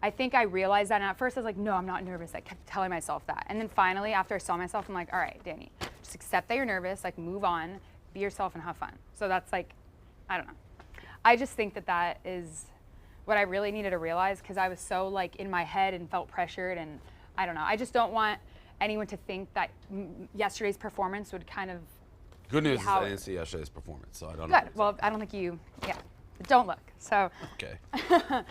I think I realized that, and at first I was like, no, I'm not nervous. I kept telling myself that. And then finally, after I saw myself, I'm like, all right, Danny, just accept that you're nervous, like move on, be yourself and have fun. So that's like, I don't know. I just think that that is what I really needed to realize, because I was so like in my head and felt pressured, and I don't know. I just don't want anyone to think that yesterday's performance would kind of Good news is how I didn't see yesterday's performance, so I don't good. know. Well, I don't think you, yeah, don't look. So, Okay. but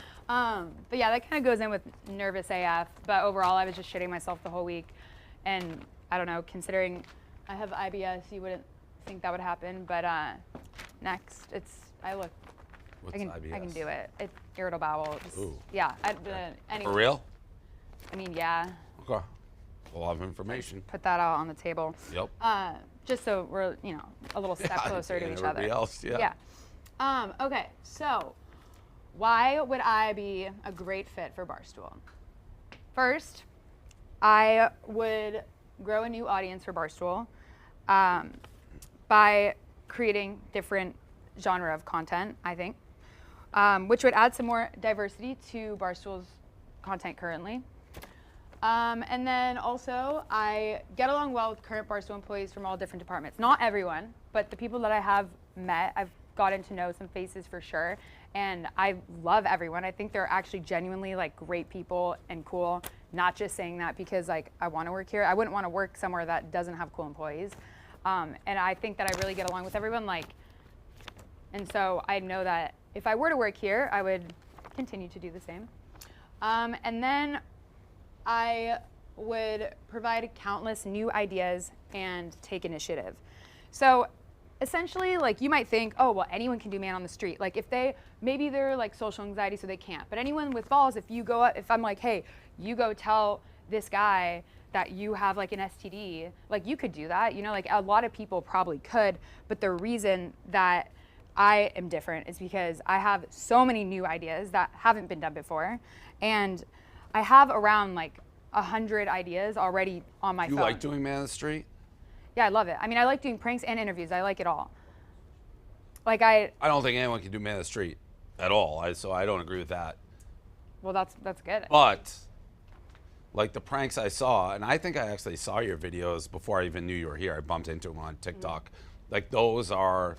yeah, that kind of goes in with nervous AF. But overall, I was just shitting myself the whole week, and I don't know. Considering I have IBS, you wouldn't think that would happen. But next, I look. What's I can IBS? do it. It's irritable bowel. Just, Ooh. yeah. Anyway. For real? I mean, yeah. Okay. A lot of information. Put that out on the table. Yep. Just so we're, a little step closer to each other. Everybody else, yeah. Okay, so why would I be a great fit for Barstool? First, I would grow a new audience for Barstool by creating different genre of content, I think, which would add some more diversity to Barstool's content currently. And then also, I get along well with current Barstool employees from all different departments. Not everyone, but the people that I have met, I've gotten to know some faces for sure. And I love everyone. I think they're actually genuinely like great people and cool. Not just saying that because like I want to work here. I wouldn't want to work somewhere that doesn't have cool employees. And I think that I really get along with everyone. And so I know that if I were to work here, I would continue to do the same. And then I would provide countless new ideas and take initiative. So essentially, like you might think, oh, well, anyone can do man on the street. Like maybe they're like social anxiety, so they can't. But anyone with balls, if I'm like, hey, you go tell this guy that you have like an STD, like you could do that. Like a lot of people probably could. But the reason that I am different is because I have so many new ideas that haven't been done before. And I have around like 100 ideas already on my phone. You like doing man on the street? Yeah, I love it. I mean, I like doing pranks and interviews. I like it all. I don't think anyone can do man on the street at all. So I don't agree with that. Well, that's good. But like the pranks I saw, and I think I actually saw your videos before I even knew you were here. I bumped into them on TikTok. Like those are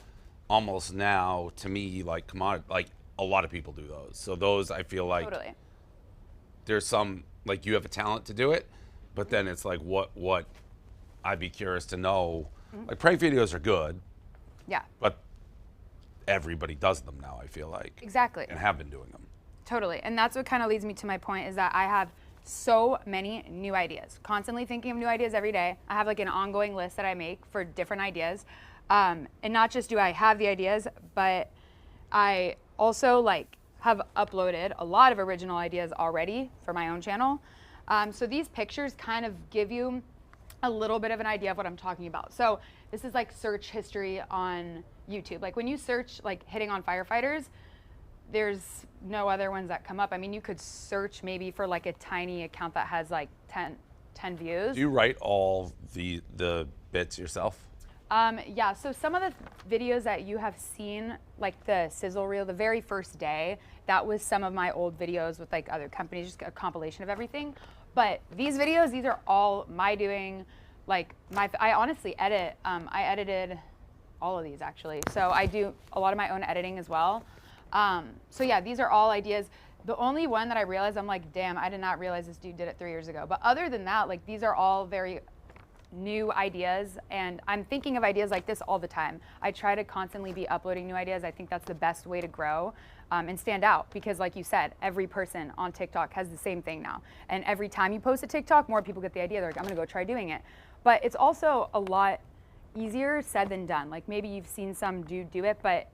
almost now to me like commodity. Like a lot of people do those. So those I feel like totally. There's some like you have a talent to do it, but then it's like what I'd be curious to know. Like prank videos are good. Yeah. But everybody does them now, I feel like. Exactly. And have been doing them. Totally. And that's what kind of leads me to my point is that I have so many new ideas. Constantly thinking of new ideas every day. I have like an ongoing list that I make for different ideas. And not just do I have the ideas, but I also like have uploaded a lot of original ideas already for my own channel. So these pictures kind of give you a little bit of an idea of what I'm talking about. So this is like search history on YouTube. Like when you search like hitting on firefighters, there's no other ones that come up. I mean, you could search maybe for like a tiny account that has like 10 views. Do you write all the bits yourself? Yeah, so some of the videos that you have seen, like the sizzle reel, the very first day, that was some of my old videos with like other companies, just a compilation of everything. But these videos, these are all my doing. Like I honestly edit, I edited all of these actually. So I do a lot of my own editing as well. So yeah, these are all ideas. The only one that I realized, I'm like, damn, I did not realize this dude did it 3 years ago. But other than that, like these are all very new ideas, and I'm thinking of ideas like this all the time. I try to constantly be uploading new ideas. I think that's the best way to grow and stand out, because like you said, every person on TikTok has the same thing now. And every time you post a TikTok, more people get the idea. They're like, I'm gonna go try doing it. But it's also a lot easier said than done. Like maybe you've seen some dude do it, but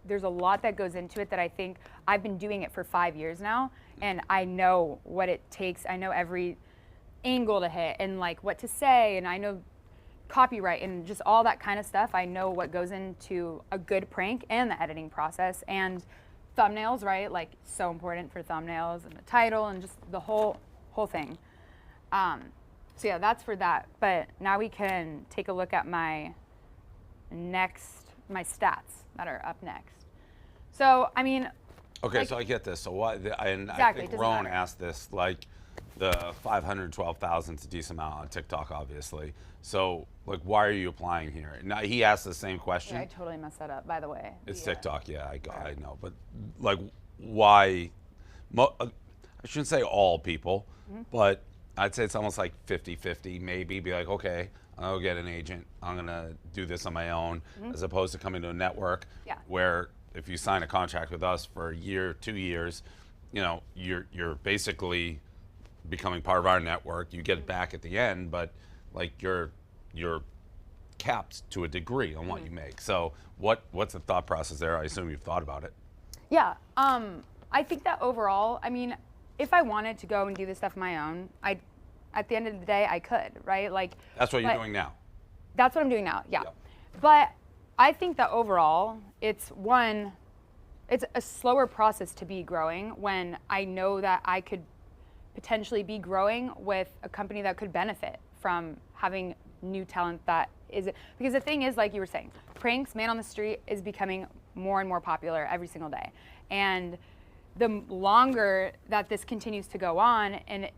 there's a lot that goes into it that I think I've been doing it for 5 years now, and I know what it takes. I know every angle to hit and like what to say, and I know copyright and just all that kind of stuff. I know what goes into a good prank and the editing process, and thumbnails, right? Like so important for thumbnails and the title and just the whole thing. So yeah, that's for that. But now we can take a look at my stats that are up next. So, I mean, Okay, Like- so I get this. So what? And Exactly, I it think doesn't Rowan matter. asked this. Like, the 512,000 is a decent amount on TikTok, obviously. So, like, why are you applying here? Now he asked the same question. Yeah, I totally messed that up, by the way. It's TikTok, yeah, I know. But, like, why? I shouldn't say all people, Mhm. but I'd say it's almost like 50-50 maybe. Be like, okay, I'll get an agent. I'm going to do this on my own, Mhm. as opposed to coming to a network Yeah. where if you sign a contract with us for a year, 2 years, you know, you're basically becoming part of our network. You get it back at the end, but like you're capped to a degree on what you make. So what's the thought process there? I assume you've thought about it. Yeah. I think that overall, I mean, if I wanted to go and do this stuff on my own, at the end of the day, I could, right? Like. That's what you're but- doing now. That's what I'm doing now, yeah. But I think that overall, it's a slower process to be growing when I know that I could potentially be growing with a company that could benefit from having new talent that is, because the thing is, like you were saying, pranks, man on the street is becoming more and more popular every single day. And the longer that this continues to go on, and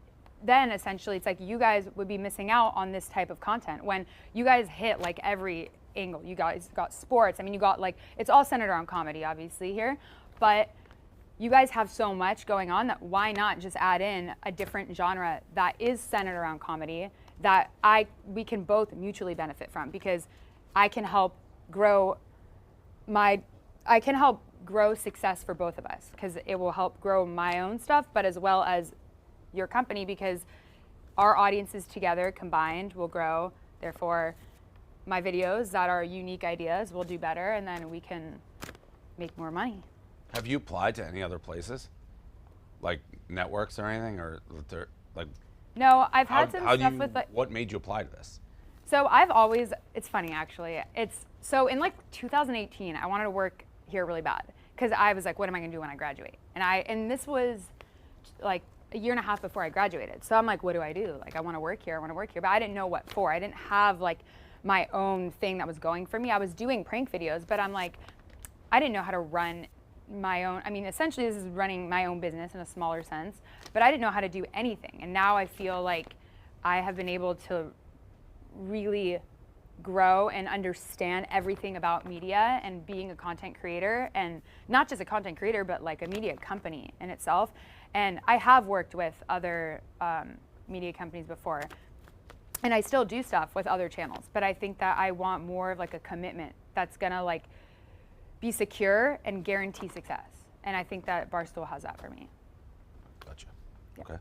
then essentially it's like you guys would be missing out on this type of content when you guys hit like every angle. You guys got sports. I mean, you got like, it's all centered around comedy, obviously here, but you guys have so much going on that why not just add in a different genre that is centered around comedy that we can both mutually benefit from, because I can help grow success for both of us, because it will help grow my own stuff, but as well as your company, because our audiences together combined will grow. Therefore, my videos that are unique ideas will do better, and then we can make more money. Have you applied to any other places, like networks or anything, or like? No, I've had some stuff with like. What made you apply to this? So I've always, it's funny actually. So in like 2018, I wanted to work here really bad because I was like, what am I gonna do when I graduate? And this was like a year and a half before I graduated. So I'm like, what do I do? Like, I want to work here, but I didn't know what for. I didn't have like my own thing that was going for me. I was doing prank videos, but I'm like, I didn't know how to run my own. I mean, essentially this is running my own business in a smaller sense, but I didn't know how to do anything. And now I feel like I have been able to really grow and understand everything about media and being a content creator, and not just a content creator, but like a media company in itself. And I have worked with other media companies before, and I still do stuff with other channels, but I think that I want more of like a commitment that's gonna like be secure and guarantee success. And I think that Barstool has that for me. Gotcha. Yeah. Okay.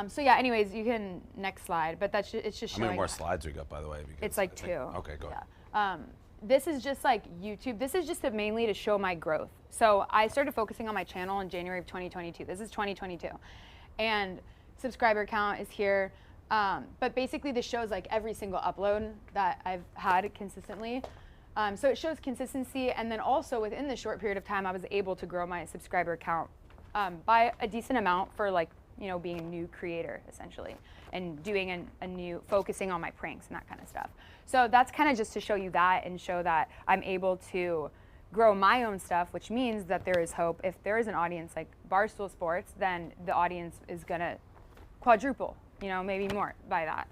So yeah, anyways, you can, next slide, but it's just How showing. many more slides we got, by the way? Because It's like I think- 2. Okay, go ahead. This is just like YouTube. This is just mainly to show my growth. So I started focusing on my channel in January of 2022. This is 2022. And subscriber count is here. But basically this shows like every single upload that I've had consistently. So it shows consistency. And then also within the short period of time, I was able to grow my subscriber count by a decent amount for like, you know, being a new creator essentially, and doing focusing on my pranks and that kind of stuff. So that's kind of just to show you that and show that I'm able to grow my own stuff, which means that there is hope. If there is an audience like Barstool Sports, then the audience is gonna quadruple, you know, maybe more by that.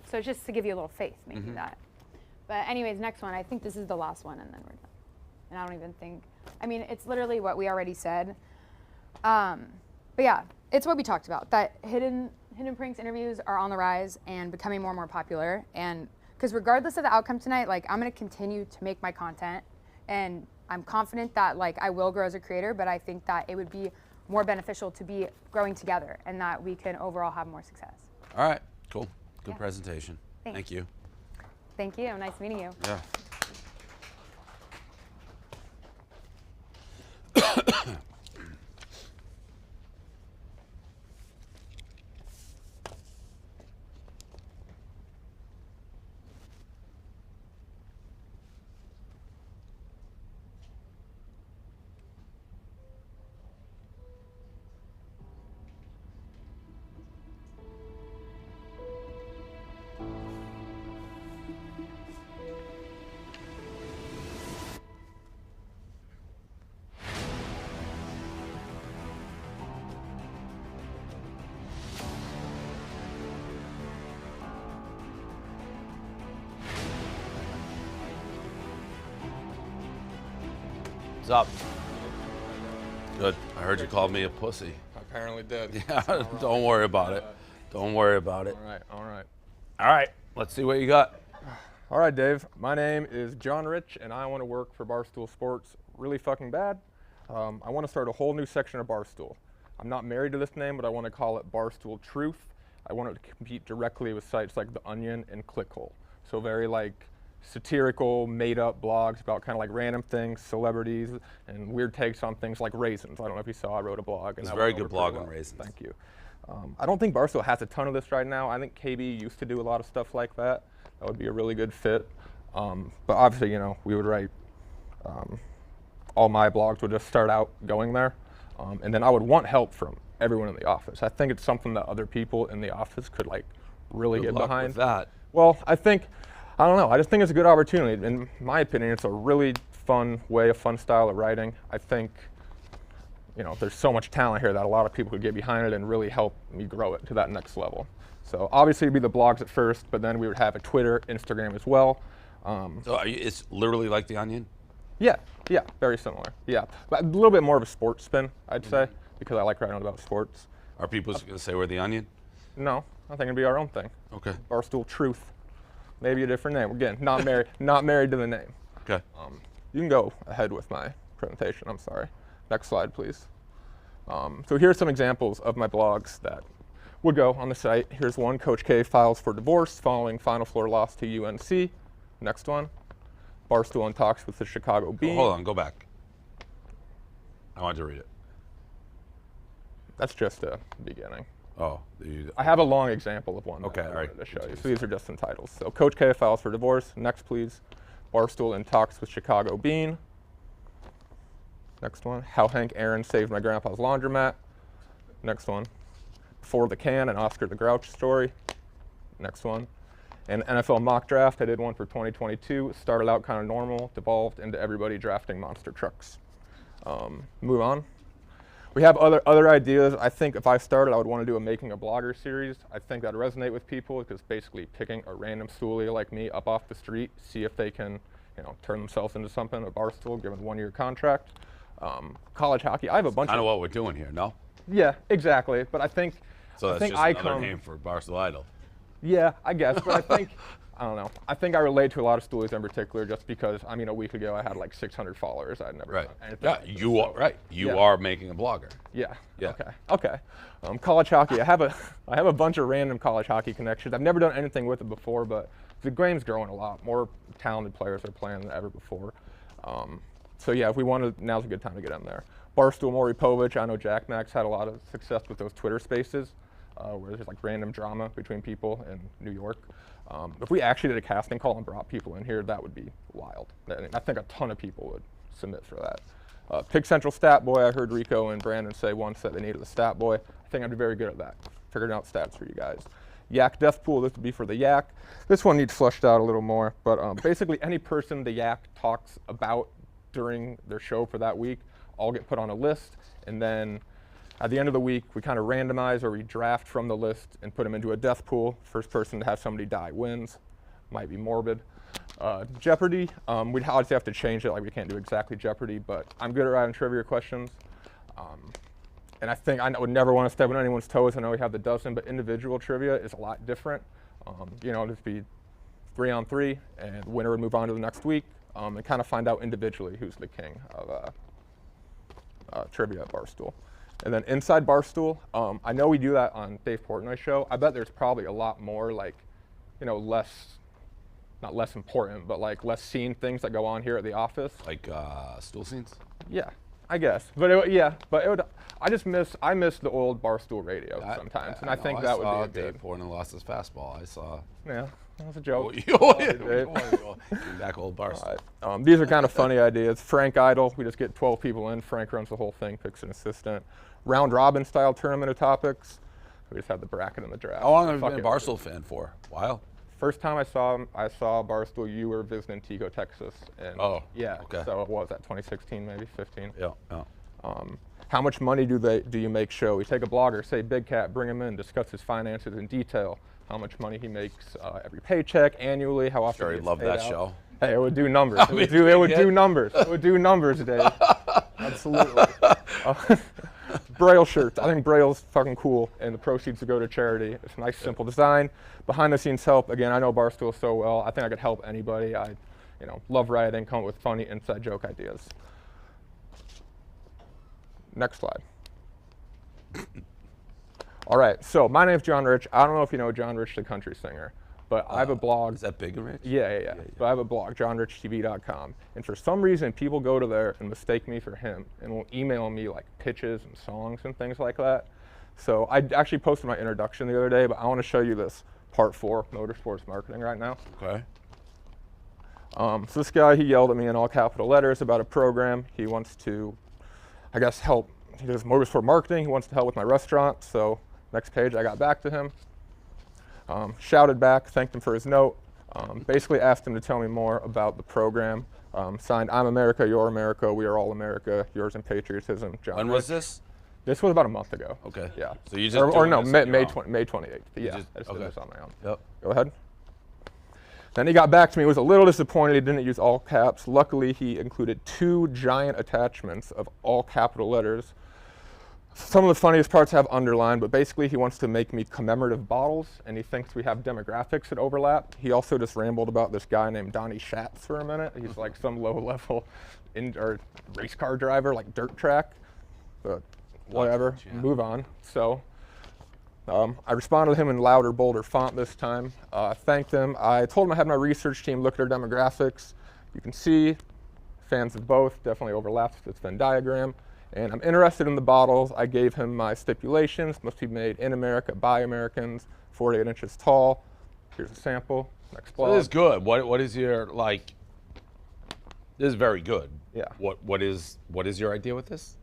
So just to give you a little faith, maybe that. But anyways, next one, I think this is the last one and then we're done. And I don't even think, I mean, it's literally what we already said. But yeah, it's what we talked about, that hidden pranks interviews are on the rise and becoming more and more popular. And because regardless of the outcome tonight, like I'm gonna continue to make my content, and I'm confident that like I will grow as a creator, but I think that it would be more beneficial to be growing together and that we can overall have more success. All right, cool. Good Yeah. presentation. Thanks. Thank you. Thank you, nice meeting you. Yeah. What's up? Good. I heard you called me a pussy. Apparently did. Yeah, don't worry about it. Don't worry about it. All right, all right. All right, let's see what you got. All right, Dave. My name is John Rich, and I want to work for Barstool Sports really fucking bad. I want to start a whole new section of Barstool. I'm not married to this name, but I want to call it Barstool Truth. I want it to compete directly with sites like The Onion and Clickhole. So very like satirical, made-up blogs about kind of like random things, celebrities, and weird takes on things like raisins. I don't know if you saw, I wrote a blog. It's a very good blog on raisins. Thank you. I don't think Barstool has a ton of this right now. I think KB used to do a lot of stuff like that. That would be a really good fit. But obviously, you know, we would write, all my blogs would just start out going there. And then I would want help from everyone in the office. I think it's something that other people in the office could like really Good get luck behind. with that. Well, I don't know. I just think it's a good opportunity. In my opinion, it's a really fun way, a fun style of writing. I think, you know, there's so much talent here that a lot of people could get behind it and really help me grow it to that next level. So obviously it'd be the blogs at first, but then we would have a Twitter, Instagram as well. So it's literally like The Onion? Yeah, very similar. Yeah, but a little bit more of a sports spin, I'd say, because I like writing about sports. Are people going to say we're The Onion? No, I think it'd be our own thing. Okay. Barstool Truth. Maybe a different name. Again, not married, not married to the name. Okay. You can go ahead with my presentation. I'm sorry. Next slide, please. So here's some examples of my blogs that would go on the site. Here's one: Coach K files for divorce following Final Four loss to UNC. Next one: Barstool in talks with the Chicago Bean. Hold on, go back. I want to read it. That's just a beginning. Oh. I have a long example of one. Okay, that I all right. wanted to show you. So these are just some titles. So Coach K files for divorce. Next, please. Barstool in talks with Chicago Bean. Next one. How Hank Aaron saved my grandpa's laundromat. Next one. Before the Can, an Oscar the Grouch story. Next one. An NFL mock draft. I did one for 2022. It started out kind of normal, devolved into everybody drafting monster trucks. Move on. We have other ideas. I think if I started, I would want to do a Making a Blogger series. I think that'd resonate with people because basically picking a random stoolie like me up off the street, see if they can, you know, turn themselves into something, a Barstool, given a 1-year contract. College hockey, I have a bunch Kind of what we're doing here, no? Yeah, exactly. But I think So that's just another name for Barstool Idol. Yeah, I guess. But I think, I don't know. I think I relate to a lot of stoolies in particular just because, I mean, a week ago I had like 600 followers. I'd never done anything. Yeah, like this, you are right. You are making a blogger. Yeah. Yeah. Okay. College hockey. I have a bunch of random college hockey connections. I've never done anything with it before, but the game's growing a lot. More talented players are playing than ever before. So yeah, if we want to, now's a good time to get in there. Barstool Maury Povich. I know Jack Max had a lot of success with those Twitter Spaces, where there's like random drama between people in New York. If we actually did a casting call and brought people in here, that would be wild. I think a ton of people would submit for that. Pick Central Stat Boy. I heard Rico and Brandon say once that they needed a stat boy. I think I'd be very good at that, figuring out stats for you guys. Yak Death Pool. This would be for the Yak. This one needs fleshed out a little more, but basically any person the Yak talks about during their show for that week all get put on a list, and then at the end of the week, we kind of randomize or we draft from the list and put them into a death pool. First person to have somebody die wins. Might be morbid. Jeopardy, we'd obviously have to change it, like we can't do exactly Jeopardy, but I'm good at writing trivia questions. And I think I would never want to step on anyone's toes. I know we have the dozen, but individual trivia is a lot different. You know, just be 3-on-3, and the winner would move on to the next week, and kind of find out individually who's the king of trivia at Barstool. And then inside Barstool, I know we do that on Dave Portnoy's show. I bet there's probably a lot more like, you know, not less important, but like less seen things that go on here at the office. Like stool scenes? Yeah, I guess. But I miss the old Barstool radio sometimes, and I think that would be a Dave Portnoy lost his fastball. I saw. Yeah, that was a joke. Back old Barstool. These are kind of funny ideas. Frank Idol, we just get 12 people in. Frank runs the whole thing, picks an assistant. Round robin style tournament of topics. We just have the bracket and the draft. How long have you been a Barstool fan for? A while? First time I saw Barstool, you were visiting Tico, Texas. And yeah, okay. So what was that, 2016 maybe, 15? Yeah. How much money do you make show? We take a blogger, say Big Cat, bring him in, discuss his finances in detail. How much money he makes every paycheck, annually, how often Sure, he he gets loved paid that out. show. Hey, it would do numbers. It would do numbers, Dave. Absolutely. Braille shirts. I think Braille's fucking cool, and the proceeds to go to charity. It's a nice, simple design. Behind the scenes help. Again, I know Barstool so well. I think I could help anybody. I, love writing, come up with funny inside joke ideas. Next slide. All right, so my name's John Rich. I don't know if you know John Rich, the country singer, but I have a blog. Is that Big and Rich? Yeah. But I have a blog, johnrichtv.com. And for some reason, people go to there and mistake me for him and will email me like pitches and songs and things like that. So I actually posted my introduction the other day, but I want to show you this part 4, motorsports marketing right now. Okay. So this guy, he yelled at me in all capital letters about a program. He wants to, I guess, help. He does motorsport marketing. He wants to help with my restaurant. So next page, I got back to him. Shouted back, thanked him for his note, basically asked him to tell me more about the program. Signed, I'm America, you're America, we are all America, yours in patriotism, John When Rich. was this? This was about a month ago. Okay. Yeah. So you just or no, this May, on your May, own? 20, May 28th. Yeah, just- I just okay. did this on my own. Yep. Go ahead. Then he got back to me, was a little disappointed he didn't use all caps. Luckily, he included 2 giant attachments of all capital letters. Some of the funniest parts have underlined, but basically he wants to make me commemorative bottles, and he thinks we have demographics that overlap. He also just rambled about this guy named Donnie Schatz for a minute. He's like some low-level race car driver, like dirt track, but whatever, move on. So I responded to him in louder, bolder font this time. Thanked him. I told him I had my research team look at our demographics. You can see fans of both, definitely overlaps this Venn diagram. And I'm interested in the bottles. I gave him my stipulations. Must be made in America by Americans, 48 inches tall. Here's a sample. Next So blog. this is good. What is your like? This is very good. Yeah. What is your idea with this?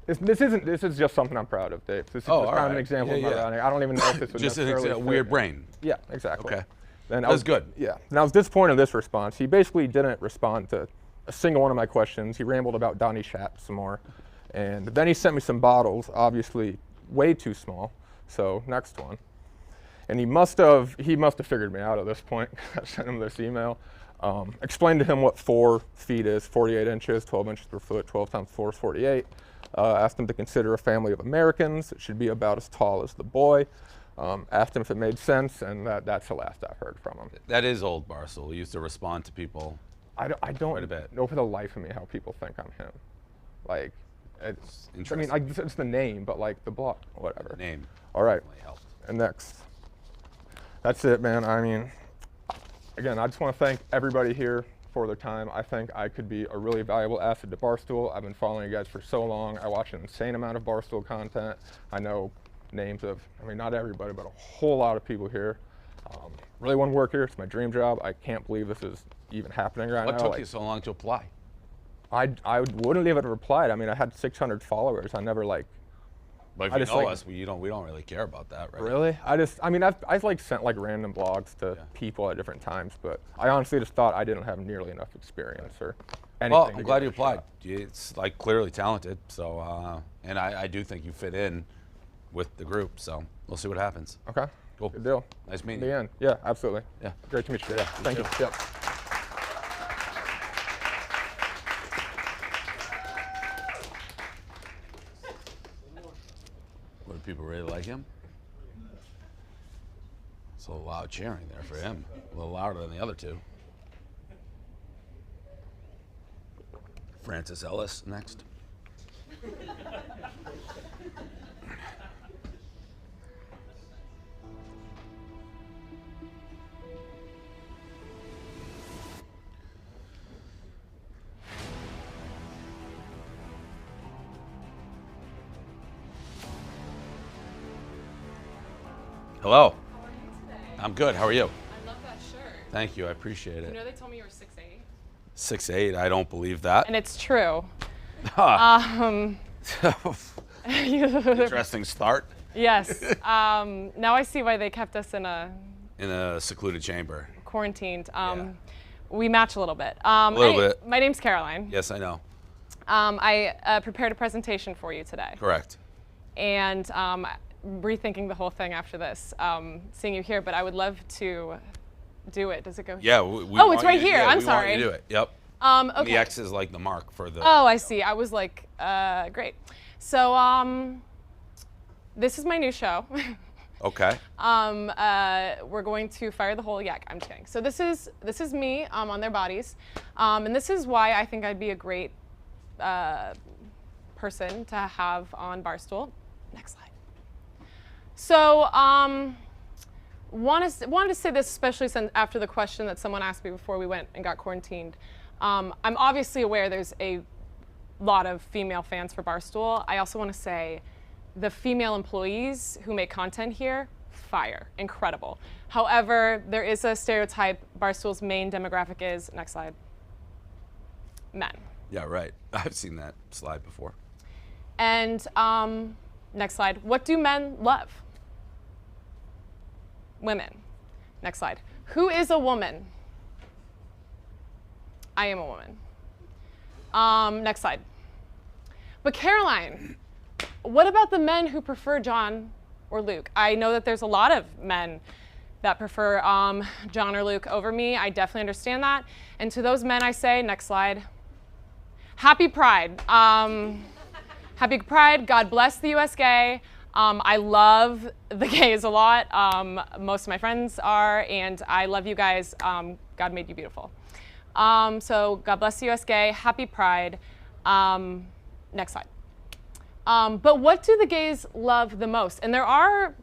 This is just something I'm proud of, Dave. This is Oh, just all kind of right. an example Yeah, of my yeah. writing. I don't even know if this would Just an necessarily fit. weird brain. Yeah, exactly. Okay. Then I That's was good. Yeah. And I was disappointed in this response. He basically didn't respond to a single one of my questions. He rambled about Donnie Schatz some more. And then he sent me some bottles, obviously way too small. So next one. And he must have figured me out at this point. I sent him this email. Explained to him what 4 feet is, 48 inches, 12 inches per foot, 12 times 4 is 48. Asked him to consider a family of Americans. It should be about as tall as the boy. Asked him if it made sense, and that's the last I've heard from him. That is old Barstool. He used to respond to people. I quite a don't bit. know for the life of me how people think I'm him. Like, it's, I mean, Interesting. like, it's the name, but like the block, whatever. Name. All right. Definitely helped. And next. That's it, man. I mean, again, I just want to thank everybody here for their time. I think I could be a really valuable asset to Barstool. I've been following you guys for so long. I watch an insane amount of Barstool content. I know names of, I mean, not everybody, but a whole lot of people here. Really want to work here. It's my dream job. I can't believe this is even happening right now. What took Like, you so long to apply? I wouldn't have replied. I mean, I had 600 followers. I never like. But if I you just, know like, us, we don't really care about that, right? Really? I mean, I've like sent like random blogs to people at different times, but I honestly just thought I didn't have nearly enough experience or anything. Well, to I'm give glad it you a applied. shot. It's like clearly talented. So, and I do think you fit in with the group. So we'll see what happens. Okay. Cool. Good deal. Nice meeting In you. the end. Yeah, absolutely. Yeah. Great to meet you. Yeah, Thank you. too. Yep. What, do people really like him? It's a little loud cheering there for him. A little louder than the other two. Francis Ellis next. Hello. I'm good. How are you? I love that shirt. Thank you. I appreciate You it. know they told me you were 6'8". 6'8". I don't believe that. And it's true. Huh. Interesting start. Yes. Now I see why they kept us in a In a secluded chamber. quarantined. We match a little bit. A little bit. My name's Caroline. Yes, I know. I prepared a presentation for you today. Correct. And rethinking the whole thing after this, seeing you here, but I would love to do it. Does it go? Yeah. Oh, it's right here. I'm we sorry. want you to do it. Yep. Okay. The X is like the mark for the. Oh, I see. I was like, great. So, this is my new show. Okay. We're going to fire the whole yak. I'm just kidding. So this is me on their bodies, and this is why I think I'd be a great person to have on Barstool. Next slide. So wanted to say this especially since after the question that someone asked me before we went and got quarantined. I'm obviously aware there's a lot of female fans for Barstool. I also want to say the female employees who make content here, fire, incredible. However, there is a stereotype. Barstool's main demographic is, next slide, men. Yeah, right. I've seen that slide before. And next slide, what do men love? Women. Next slide. Who is a woman? I am a woman. Next slide. But Caroline, what about the men who prefer John or Luke? I know that there's a lot of men that prefer John or Luke over me. I definitely understand that. And to those men I say, next slide, happy Pride. Happy Pride, God bless the US gay. I love the gays a lot. Most of my friends are, and I love you guys. God made you beautiful. So God bless the US gay, happy Pride. Next slide. But what do the gays love the most? And there are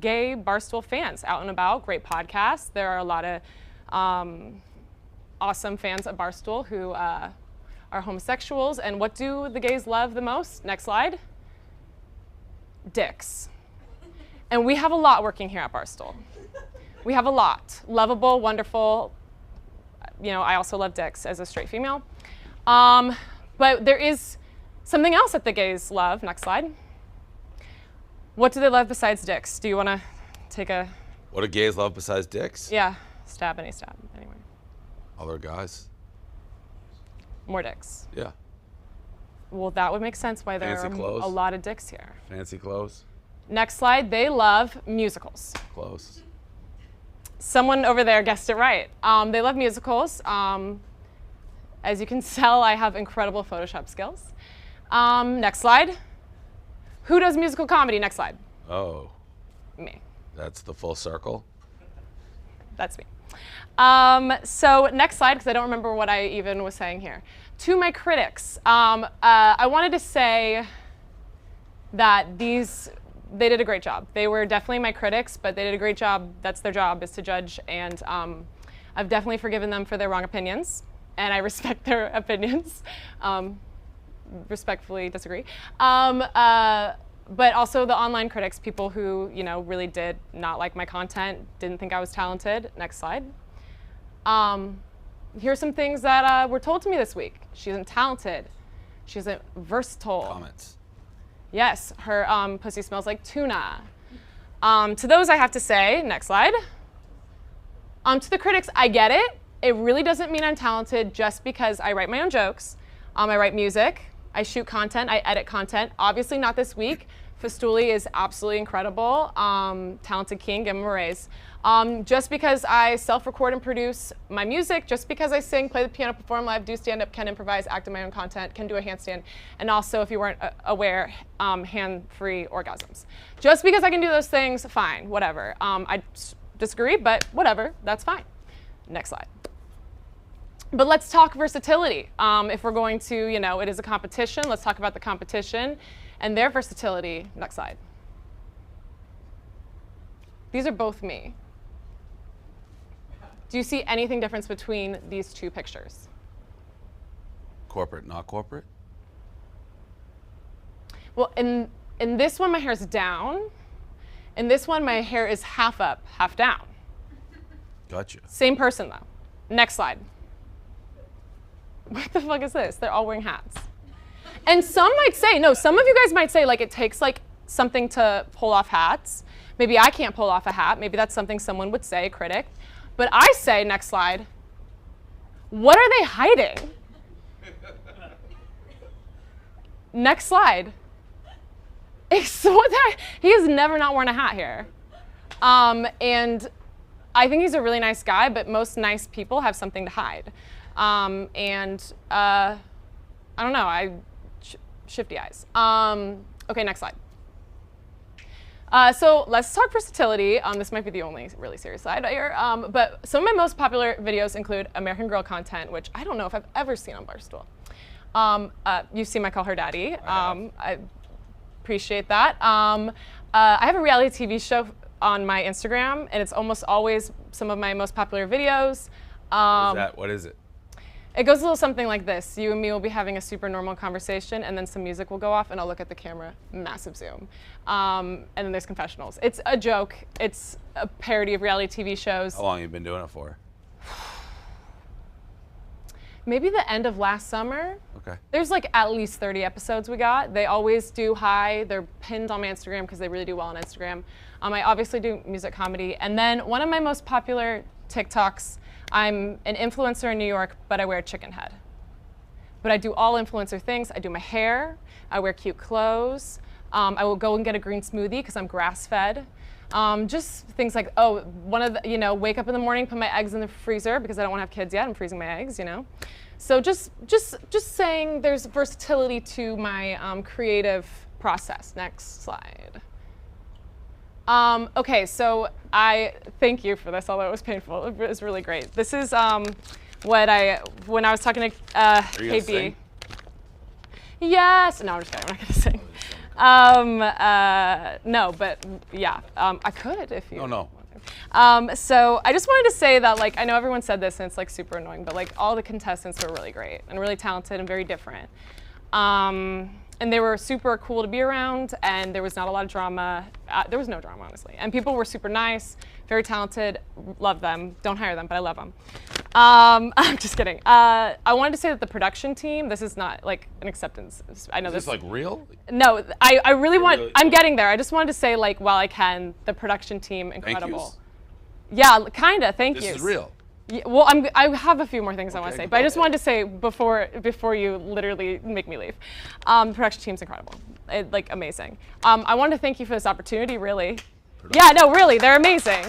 gay Barstool fans out and about, great podcasts. There are a lot of awesome fans of Barstool who are homosexuals. And what do the gays love the most? Next slide. Dicks. And we have a lot working here at Barstool. We have a lot. Lovable, wonderful. You know, I also love dicks as a straight female. But there is something else that the gays love. Next slide. What do they love besides dicks? Do you want to take a... What do gays love besides dicks? Yeah, stab, anyway. Other guys. More dicks. Yeah. Well, that would make sense why there Fancy are clothes. a lot of dicks here. Fancy clothes. Next slide, they love musicals. Close. Someone over there guessed it right. They love musicals. As you can tell, I have incredible Photoshop skills. Next slide. Who does musical comedy? Next slide. Oh. Me. That's the full circle. That's me. So next slide, because I don't remember what I even was saying here. To my critics, I wanted to say that they did a great job. They were definitely my critics, but they did a great job. That's their job, is to judge. And I've definitely forgiven them for their wrong opinions, and I respect their opinions. Respectfully disagree. But also the online critics, people who, you know, really did not like my content, didn't think I was talented. Next slide. Here's some things that were told to me this week. She isn't talented. She isn't versatile. Comments. Yes, her pussy smells like tuna. To those I have to say, next slide. To the critics, I get it. It really doesn't mean I'm talented just because I write my own jokes. I write music. I shoot content. I edit content. Obviously not this week. Festouli is absolutely incredible. Talented king, give him a raise. Just because I self-record and produce my music, just because I sing, play the piano, perform live, do stand-up, can improvise, act in my own content, can do a handstand, and also, if you weren't aware, hand-free orgasms. Just because I can do those things, fine, whatever. I disagree, but whatever, that's fine. Next slide. But let's talk versatility. If we're going to, you know, it is a competition, let's talk about the competition and their versatility. Next slide. These are both me. Do you see anything difference between these two pictures? Corporate, not corporate? Well, in this one, my hair is down. In this one, my hair is half up, half down. Gotcha. Same person, though. Next slide. What the fuck is this? They're all wearing hats. And some might say, no, some of you guys might say, like, it takes, like, something to pull off hats. Maybe I can't pull off a hat. Maybe that's something someone would say, a critic. But I say, next slide, what are they hiding? Next slide. He has never not worn a hat here. And I think he's a really nice guy, but most nice people have something to hide. I don't know, shifty eyes. Okay, next slide. So let's talk versatility. This might be the only really serious slide here. But some of my most popular videos include American Girl content, which I don't know if I've ever seen on Barstool. You've seen my Call Her Daddy. I appreciate that. I have a reality TV show on my Instagram, and it's almost always some of my most popular videos. What is it? It goes a little something like this. You and me will be having a super normal conversation, and then some music will go off, and I'll look at the camera, massive zoom. And then there's confessionals. It's a joke. It's a parody of reality TV shows. How long have you been doing it for? Maybe the end of last summer. Okay. There's like at least 30 episodes we got. They always do high. They're pinned on my Instagram because they really do well on Instagram. I obviously do music comedy. And then one of my most popular TikToks, I'm an influencer in New York, but I wear a chicken head. But I do all influencer things. I do my hair. I wear cute clothes. I will go and get a green smoothie because I'm grass-fed. Just things like, wake up in the morning, put my eggs in the freezer because I don't want to have kids yet. I'm freezing my eggs, So just saying there's versatility to my creative process. Next slide. Okay, so I thank you for this, although it was painful. It was really great. This is when I was talking to KB. Yes. No, I'm just kidding. I'm not gonna sing. No, but yeah, I could if you. No. So I just wanted to say that, like, I know everyone said this and it's like super annoying, but like all the contestants were really great and really talented and very different. And they were super cool to be around, and there was not a lot of drama. There was no drama, honestly. And people were super nice, very talented, love them. Don't hire them, but I love them. I'm just kidding. I wanted to say that the production team, this is not like an acceptance. I know Is this like real? No, I really want, I'm getting there. I just wanted to say, like, while I can, the production team, incredible. Yeah, kinda, thank you. This is real. Yeah, well, I have a few more things I want to say, but I just wanted to say before you literally make me leave. The production team's incredible, like amazing. I wanted to thank you for this opportunity, really. Yeah, no, really, they're amazing.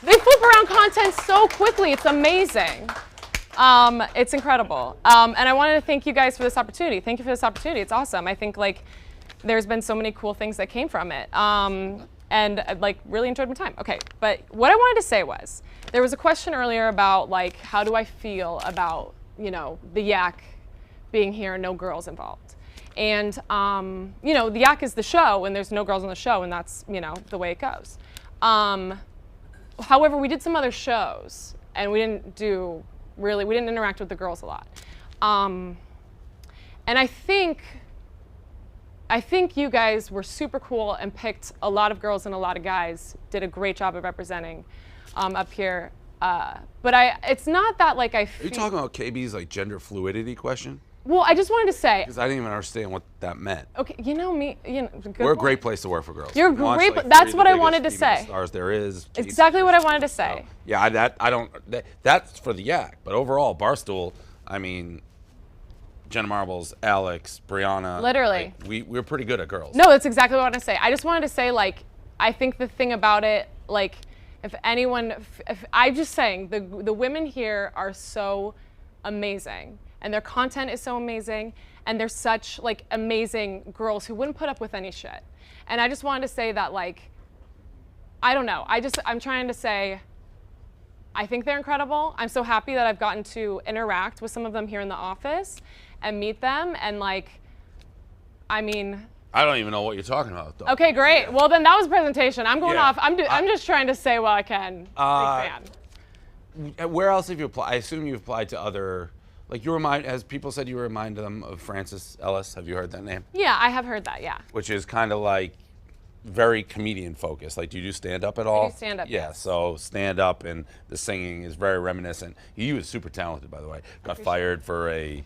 They flip around content so quickly, it's amazing. It's incredible. And I wanted to thank you guys for this opportunity. Thank you for this opportunity, it's awesome. I think like there's been so many cool things that came from it. And I like really enjoyed my time. Okay, but what I wanted to say was, there was a question earlier about like, how do I feel about, the Yak being here and no girls involved? And, the Yak is the show and there's no girls on the show and that's, the way it goes. However, we did some other shows and we didn't interact with the girls a lot. And I think you guys were super cool and picked a lot of girls and a lot of guys, did a great job of representing up here. But it's not that like I feel— Are you talking about KB's like gender fluidity question? Well, I just wanted to say— Because I didn't even understand what that meant. Okay, me, we're a great place to work for girls. You're great, that's what I wanted to say. Stars there is. Exactly what I wanted to say. So, yeah, that's for the Yak. But overall, Barstool, I mean, Jenna Marbles, Alex, Brianna. Literally. Like, we're pretty good at girls. No, that's exactly what I wanted to say. I just wanted to say, like, I think the thing about it, like, if I'm just saying, the women here are so amazing, and their content is so amazing, and they're such, like, amazing girls who wouldn't put up with any shit. And I just wanted to say that, like, I don't know. I'm trying to say, I think they're incredible. I'm so happy that I've gotten to interact with some of them here in the office and meet them, and, like, I mean— I don't even know what you're talking about, though. Okay, great. Yeah. Well, then that was a presentation. I'm going off. I'm just trying to say what I can. Big fan. Where else have you applied? I assume you've applied to other, like as people said you remind them of Frances Ellis. Have you heard that name? Yeah, I have heard that, yeah. Which is kind of like very comedian focused. Like, do you do stand-up at all? I do stand-up, yeah, yes. So stand-up and the singing is very reminiscent. He was super talented, by the way. Got fired for a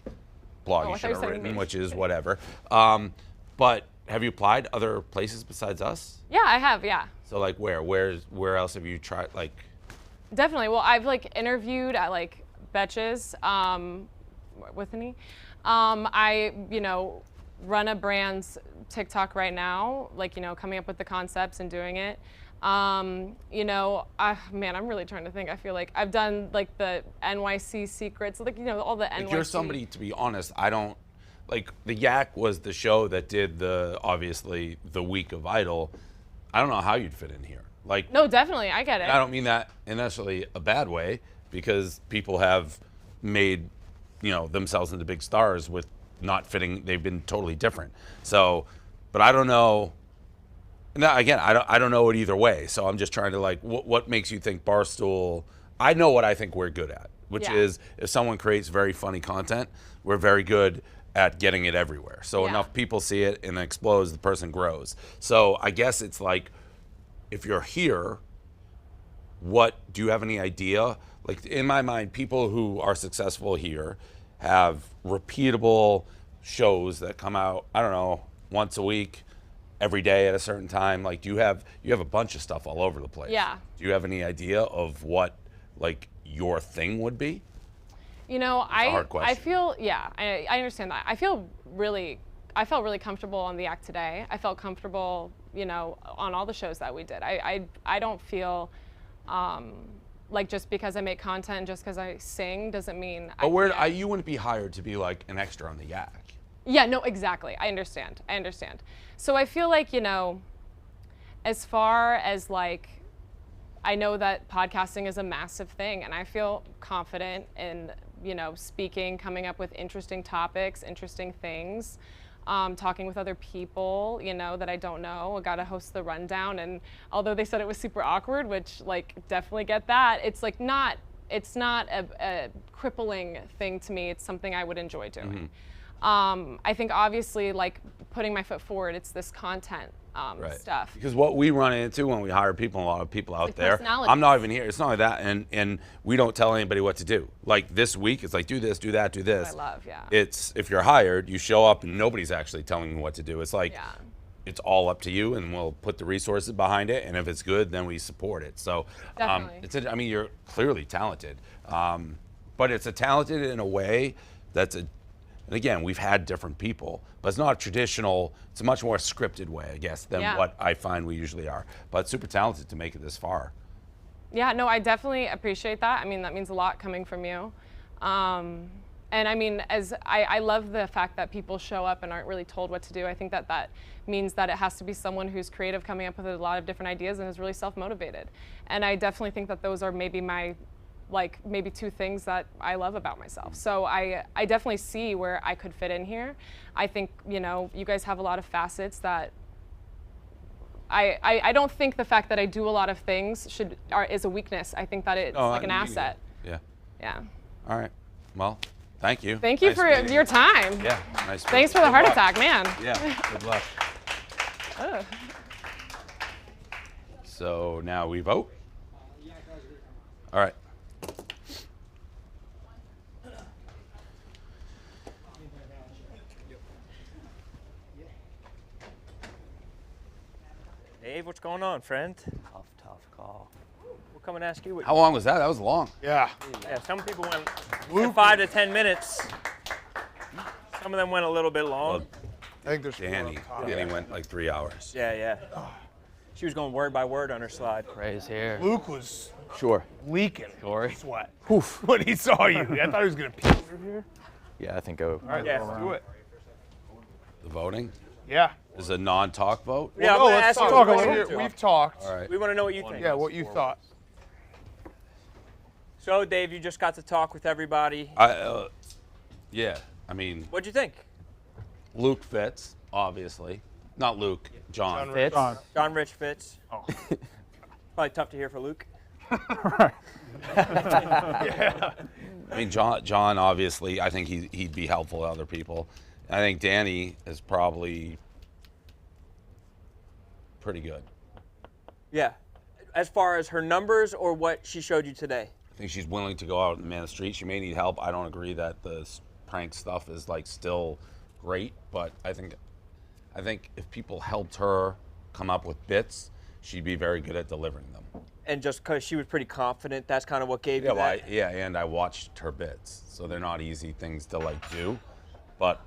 blog he should have written, which is whatever. But have you applied other places besides us? Yeah, I have, yeah. So like where else have you tried, like? Definitely. Well, I've like interviewed at like Betches with me. I run a brand's TikTok right now, like coming up with the concepts and doing it. You know, man, I'm really trying to think. I feel like I've done like the NYC secrets, like, you know, all the NYC. If you're somebody, to be honest, I don't, like, the Yak was the show that did obviously, the week of Idol. I don't know how you'd fit in here. Like, No, definitely, I get it. I don't mean that in necessarily a bad way, because people have made, you know, themselves into big stars with not fitting. They've been totally different. So, but I don't know. Now, again, I don't know it either way. So I'm just trying to, like, what makes you think Barstool? I know what I think we're good at, which is if someone creates very funny content, we're very good at getting it everywhere. So enough people see it and it explodes, the person grows. So I guess it's like, if you're here, what do you have any idea? Like, in my mind, people who are successful here have repeatable shows that come out, I don't know, once a week, every day at a certain time. Like, you have a bunch of stuff all over the place. Yeah. Do you have any idea of what, like, your thing would be? You know, a hard question. I feel, I understand that. I felt really comfortable on the act today. I felt comfortable, you know, on all the shows that we did. I don't feel like just because I make content, just because I sing, doesn't mean But you wouldn't be hired to be like an extra on the Yak. Yeah, no, exactly. I understand. So I feel like, you know, as far as like, I know that podcasting is a massive thing, and I feel confident in, you know, speaking, coming up with interesting topics, interesting things, talking with other people, you know, that I don't know. I got to host the rundown, and although they said it was super awkward, which, like, definitely get that, it's like it's not a crippling thing to me. It's something I would enjoy doing. I think obviously, like, putting my foot forward, it's this content stuff. Because what we run into when we hire people, a lot of people out like there, personalities. I'm not even here. It's not like that, and we don't tell anybody what to do. Like, this week, it's like, do this, do that, do this. I love, yeah. It's, if you're hired, you show up and nobody's actually telling you what to do. It's like, it's all up to you, and we'll put the resources behind it, and if it's good, then we support it. So, I mean, you're clearly talented, but it's talented in a way that's and again, we've had different people, but it's not a traditional, it's a much more scripted way, I guess, than what I find we usually are. But super talented to make it this far. Yeah, no, I definitely appreciate that. I mean, that means a lot coming from you. And I mean, I love the fact that people show up and aren't really told what to do. I think that means that it has to be someone who's creative, coming up with a lot of different ideas, and is really self-motivated. And I definitely think that those are maybe maybe two things that I love about myself. So I definitely see where I could fit in here. I think, you know, you guys have a lot of facets that I don't think the fact that I do a lot of things is a weakness. I think that it's like an asset. Yeah. Yeah. All right. Well, thank you. Thank you for your time. Yeah. Nice. Thanks for the heart attack, man. Yeah. Good luck. Ugh. So now we vote. All right. Dave, what's going on, friend? Tough call. We'll come and ask you. How long was that? That was long. Yeah. Yeah, some people went 5 to 10 minutes. Some of them went a little bit long. Well, I think there's Danny went like 3 hours. Yeah. She was going word by word on her slide. Praise here. Luke was leaking sweat when he saw you. I thought he was going to pee through here. Yeah, I think All right, let's do it. The voting? Yeah. Is a non-talk vote? Yeah, well, no, let's talk a little bit. We've talked. All right. We want to know what you think. Yeah, what you thought. So, Dave, you just got to talk with everybody. Yeah, I mean. What'd you think? Luke fits, obviously. Not Luke, John fits. John Rich fits. Oh. Probably tough to hear for Luke. Yeah. I mean, John obviously, I think he'd be helpful to other people. I think Danny is probably pretty good. Yeah. As far as her numbers or what she showed you today? I think she's willing to go out and man the street. She may need help. I don't agree that the prank stuff is like still great, but I think if people helped her come up with bits, she'd be very good at delivering them. And just because she was pretty confident, that's kind of what gave you that? And I watched her bits, so they're not easy things to like do, but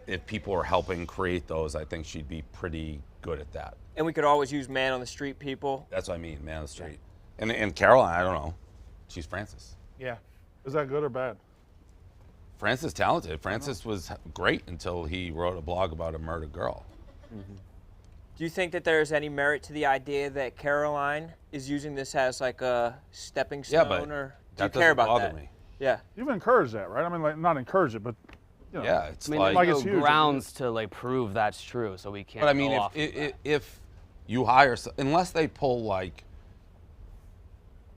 if people are helping create those, I think she'd be pretty good at that. And we could always use man on the street people. That's what I mean, man on the street. And Caroline, I don't know. She's Francis. Yeah. Is that good or bad? Francis is talented. Francis was great until he wrote a blog about a murdered girl. Do you think that there's any merit to the idea that Caroline is using this as like a stepping stone, Yeah, but or do you that care doesn't about bother that? me. Yeah. You've encouraged that, right? I mean, like, not encourage it, but, you know. Yeah, it's I mean, like there's it's no huge. grounds to like prove that's true, so we can't. But I mean, go off if you hire, unless they pull like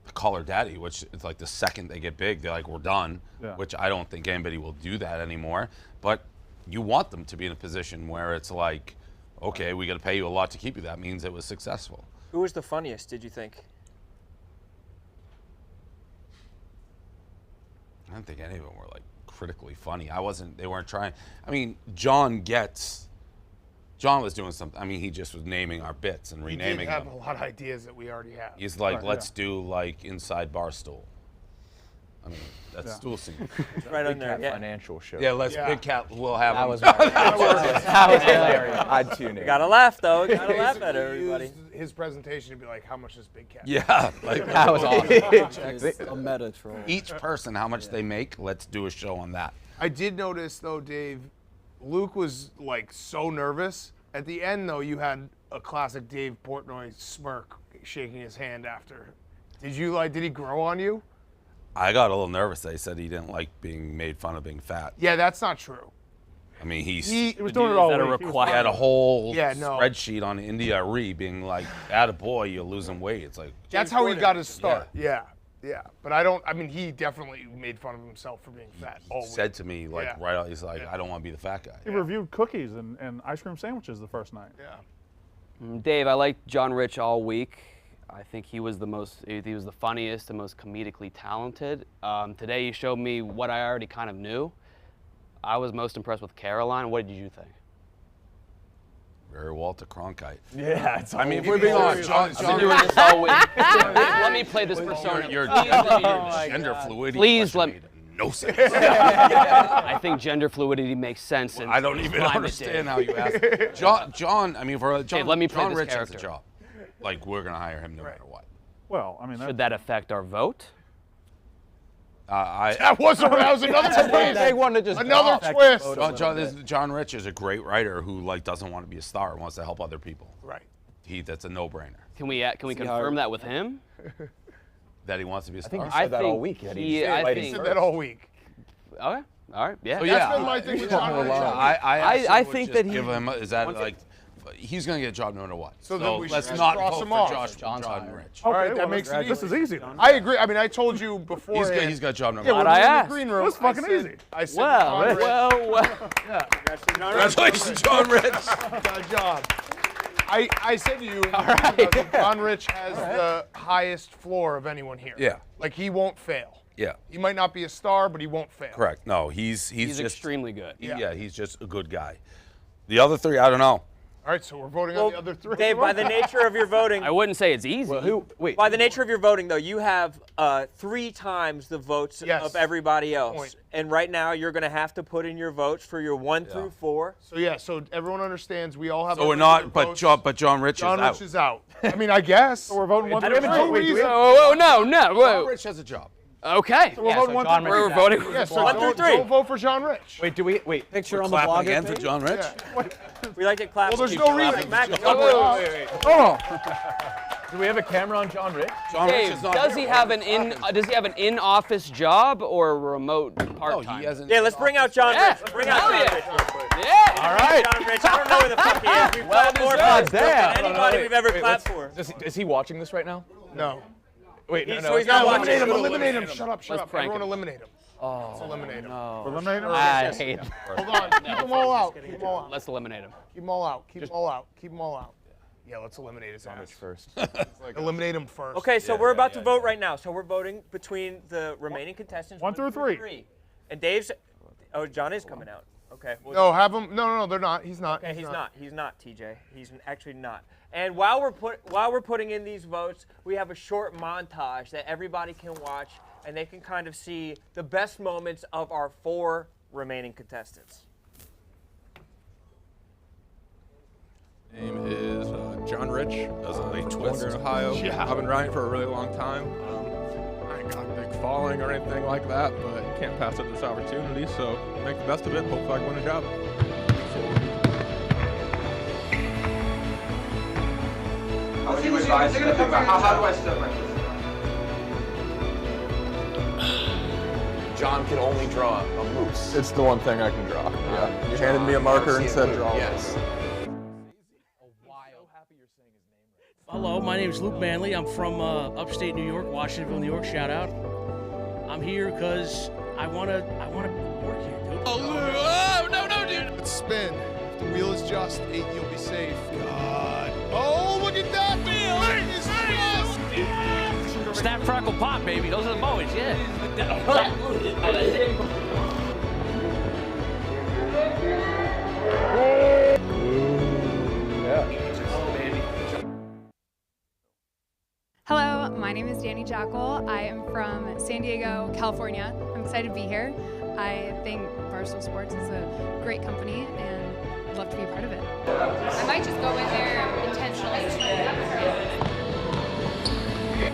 the Call Her Daddy, which is like the second they get big, they're like, we're done, Yeah. which I don't think anybody will do that anymore. But you want them to be in a position where it's like, okay, we got to pay you a lot to keep you. That means it was successful. Who was the funniest, did you think? I don't think any of them were like critically funny. They weren't trying. I mean, John was doing something. I mean, he just was naming our bits and He renaming did have them. a lot of ideas that we already have. He's like, Right, let's do like Inside Barstool. I mean, that's Yeah. stool scene. Right on Big there, Cat yeah. Financial show. Yeah, let's Yeah. Big Cat. We'll have That him. was that was hilarious. I'd tune in. Gotta laugh though. Gotta laugh at Basically everybody. used his presentation to be like, how much is Big Cat? Yeah, like That was awesome. It's a meta troll. each person, how much they make. Let's do a show on that. I did notice though, Dave, Luke was like so nervous. At the end though, you had a classic Dave Portnoy smirk shaking his hand after. Did he grow on you? I got a little nervous. They said he didn't like being made fun of being fat. Yeah, that's not true. I mean, he was doing it all Is that a week. He was requirement? He had a whole Yeah, no. spreadsheet on India Re being like, "Atta boy, you're losing weight." It's like That's how he got his start. Yeah. But I mean, he definitely made fun of himself for being fat. he said to me like Yeah. right out. He's like, "I don't want to be the fat guy." He reviewed cookies and ice cream sandwiches the first night. Yeah. Dave, I liked John Rich all week. I think he was the funniest, the most comedically talented. Today he showed me what I already kind of knew. I was most impressed with Caroline. What did you think? Very Walter Cronkite. Yeah, it's I mean, if we're being honest, I've been doing this all week. Let me play this persona. Your gender fluidity. Please question let me. made no sense. I think gender fluidity makes sense. In I don't even climate, understand Dave. how you ask. John, I mean, for John, Dave, let me play John this Rich has a character. job. Like, we're gonna hire him no matter what. Well, I mean, Should that affect our vote? That was another twist. They wanted to just Another affect twist. the vote a little bit. John Rich is a great writer who like doesn't want to be a star, wants to help other people. Right. That's a no-brainer. Can we confirm that with him? That he wants to be a I think star. he said that all week. That he- I invited think- He said that all week. Okay. All right. Yeah. So, That's been my thing with John Rich. I think that he- give him. Is that like? He's gonna get a job no matter what. So then we should let's just not cross vote him for off. John Rich. All right, Okay, that well, makes it easy. this is easy then. I agree. I mean, I told you before. He's got a job no Yeah, matter when what. we were in asked. the green room. It's fucking easy. I said John Rich. well. Congratulations, John Rich. Got a job. I said to you, John Rich has the highest floor of anyone here. Yeah. Like, he won't fail. Yeah. He might not be a star, but he won't fail. Correct. No, he's just extremely good. Yeah, he's just a good guy. The other three, I don't know. All right, so we're voting on the other three. Dave, by the nature of your voting, I wouldn't say it's easy. by the nature of your voting, though, you have 3 times the votes of everybody else. Point. And right now, you're going to have to put in your votes for your 1 through 4. So everyone understands we all have. So our we're not, votes. but John Rich John is out. Rich is out. I mean, I guess. So we're voting 1 I through don't 3. know. Wait, do we have- Oh, no. John Whoa. Rich has a job. Okay. So we're voting 1 through 3. We're voting. Yeah, so 1 through 3. don't vote for John Rich. Wait, picture We're on the clapping blogger again for page? John Rich. We like to clap. Well, there's keep no clapping reason. back. Wait. Hold on. Do we have a camera on John Rich? John Rich Dave, is not does here. he have an in-office job or a remote No, part-time? he hasn't. Yeah, let's bring out John Yeah. Rich. Bring out Hell John yeah. Rich. Yeah. All right. John Rich. I don't know where the fuck he is. We've Well clapped more deserved. for him Damn. than anybody we've ever clapped let's- for. Is he watching this right now? No. Wait, He's- no. so he's not watching. Eliminate him. Shut up. Let's prank Everyone him. eliminate him. Let's eliminate him. No. Eliminate him? I hate him. Hold on. Keep them all out. Keep them all out. Let's eliminate him. Keep them all out. Keep them all out. Keep them all out. Yeah, let's eliminate his ass. First. Eliminate him first. Okay, so we're about to vote right now. So we're voting between the remaining contestants. 1 through 3. And Dave's. Oh, John is coming out. Okay. No, have him. No, they're not. He's not. Okay, he's not. He's not, TJ. He's actually not. And while we're putting in these votes, we have a short montage that everybody can watch, and they can kind of see the best moments of our 4 remaining contestants. name is John Rich, as a late twist in Ohio. Yeah. I've been riding for a really long time. I ain't got a big following or anything like that, but can't pass up this opportunity, so make the best of it. Hopefully I can win a job. How would you advise stepping back? How do I step like this? John can only draw a moose. It's the one thing I can draw. Yeah. You handed me a marker and said draw. Yes. Hello, my name is Luke Manley. I'm from upstate New York, Washingtonville, New York. Shout out. I'm here because I wanna work here, dude. Oh, no, dude. Let's spin. If the wheel is just 8, you'll be safe. God. Oh, look at that. The wheel is just. Snap, crackle, pop, baby. Those are the boys, yeah. Hello, my name is Danny Jackal. I am from San Diego, California. I'm excited to be here. I think Barstool Sports is a great company and I'd love to be a part of it. I might just go in there intentionally.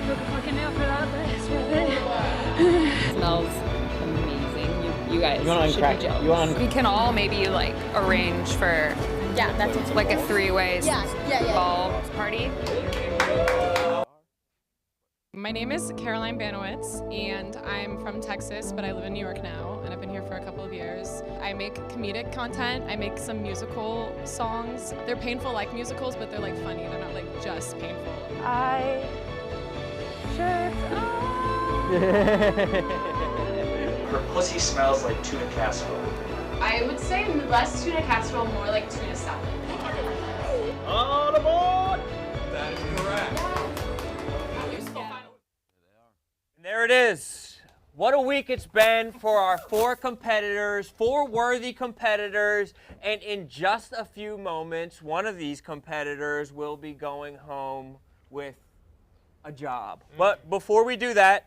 Took a fucking nail for that, but it's worth it. Smells amazing. You guys should be jealous. We can all maybe like arrange for that's like a 3-way Yeah. ball party. My name is Caroline Banowitz, and I'm from Texas, but I live in New York now, and I've been here for a couple of years. I make comedic content. I make some musical songs. They're painful like musicals, but they're like funny. They're not like just painful. Her pussy smells like tuna casserole. I would say less tuna casserole, more like tuna salad. On aboard! That is correct. And there it is. What a week it's been for our 4 competitors, 4 worthy competitors, and in just a few moments, one of these competitors will be going home with a job. But before we do that,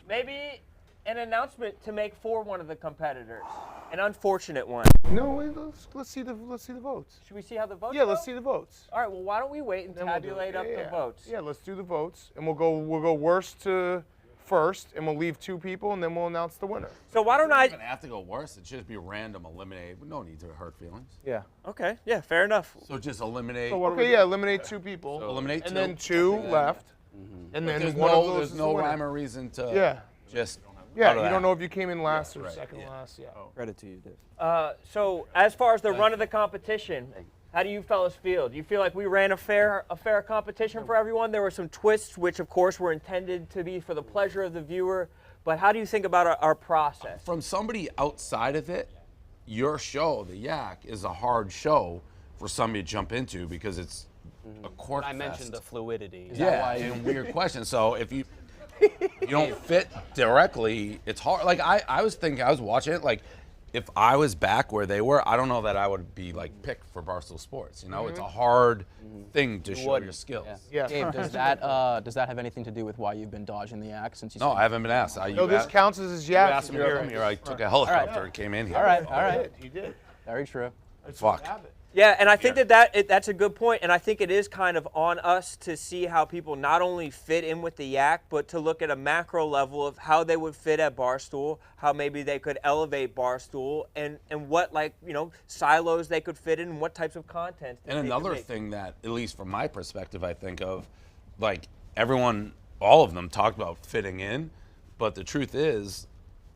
maybe an announcement to make for one of the competitors. An unfortunate one. No, wait, let's see the votes. Should we see how the votes Yeah, go? let's see the votes. All right, well, why don't we wait and Then we'll do it. tabulate up Yeah. the votes? Yeah, let's do the votes, and we'll go worst to first, and we'll leave 2 people, and then we'll announce the winner. So why don't It I... doesn't have to go worse. It should just be random, eliminated. No need to hurt feelings. Yeah. Okay, yeah, fair enough. So just eliminate. Okay, yeah, eliminate 2 people. So eliminate and 2. then 2 left. And then there's one no, of those there's is no the winner. rhyme or reason to Yeah, just out you of don't that. know if you came in last or right, second last. Yeah. Credit to you, Dave. So as far as the run of the competition, how do you fellas feel? Do you feel like we ran a fair competition for everyone? There were some twists, which of course were intended to be for the pleasure of the viewer. But how do you think about our process? From somebody outside of it, your show, the Yak, is a hard show for somebody to jump into because it's a court I fest. mentioned the fluidity. Yeah, and weird question. So if you don't fit directly, it's hard. Like I was thinking, I was watching it, like if I was back where they were, I don't know that I would be like picked for Barstool Sports. You know, it's a hard thing to show your skills. Yeah. Dave, does that have anything to do with why you've been dodging the yak since you? No, I haven't been asked. No, this counts as his yak. You asked me to come here. I took a helicopter and came in here. All right. He did. Very true. Fuck. Yeah, and I think that's a good point, and I think it is kind of on us to see how people not only fit in with the Yak, but to look at a macro level of how they would fit at Barstool, how maybe they could elevate Barstool, and what, like, you know, silos they could fit in, and what types of content. And another thing that, at least from my perspective, I think of, like, everyone, all of them talked about fitting in, but the truth is,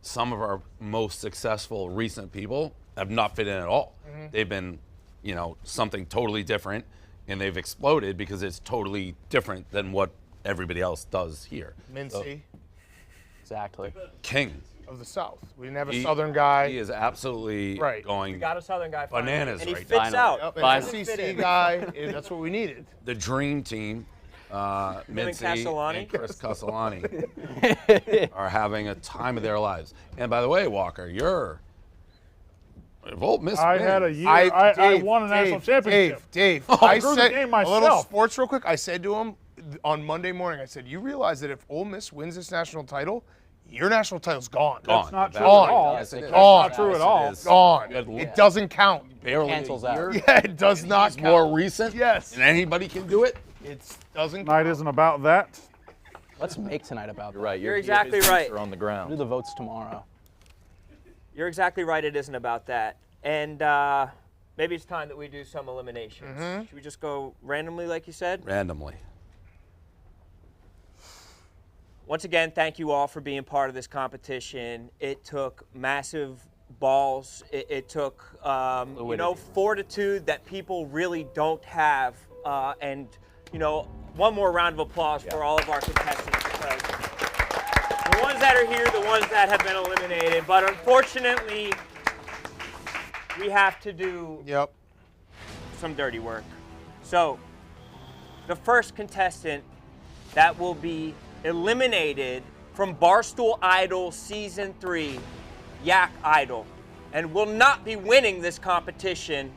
some of our most successful recent people have not fit in at all. They've been, you know, something totally different, and they've exploded because it's totally different than what everybody else does here. Mincy. Exactly. King. Of the South. We didn't have a Southern guy. He is absolutely going We got a Southern guy finally, bananas and he right fits now. out. An SEC guy, that's what we needed. The dream team, Mincy Castellani. and Chris Castellani, are having a time of their lives. And by the way, Walker, you're if Ole Miss I wins, had a year. I won a national championship. Dave, I I grew said the game a little myself. sports real quick. I said to him on Monday morning, I said, you realize that if Ole Miss wins this national title, your national title's gone. That's not true Gone. at all. Yes, it is. That's not true at all. Gone. Good Lord. It doesn't count. barely Cancels a year. out. Yeah, it does not He's count. more recent. Yes. And anybody can do it. It doesn't Night isn't about that. Let's make tonight about that. You're right. You're exactly right. On the ground. Do the votes tomorrow. You're exactly right. It isn't about that. And maybe it's time that we do some eliminations. Should we just go randomly, like you said? Randomly. Once again, thank you all for being part of this competition. It took massive balls. It took, fortitude that people really don't have. And, one more round of applause for all of our contestants, because the ones that are here, the ones that have been eliminated. But unfortunately, we have to do some dirty work. So, the first contestant that will be eliminated from Barstool Idol Season 3, Yak Idol, and will not be winning this competition,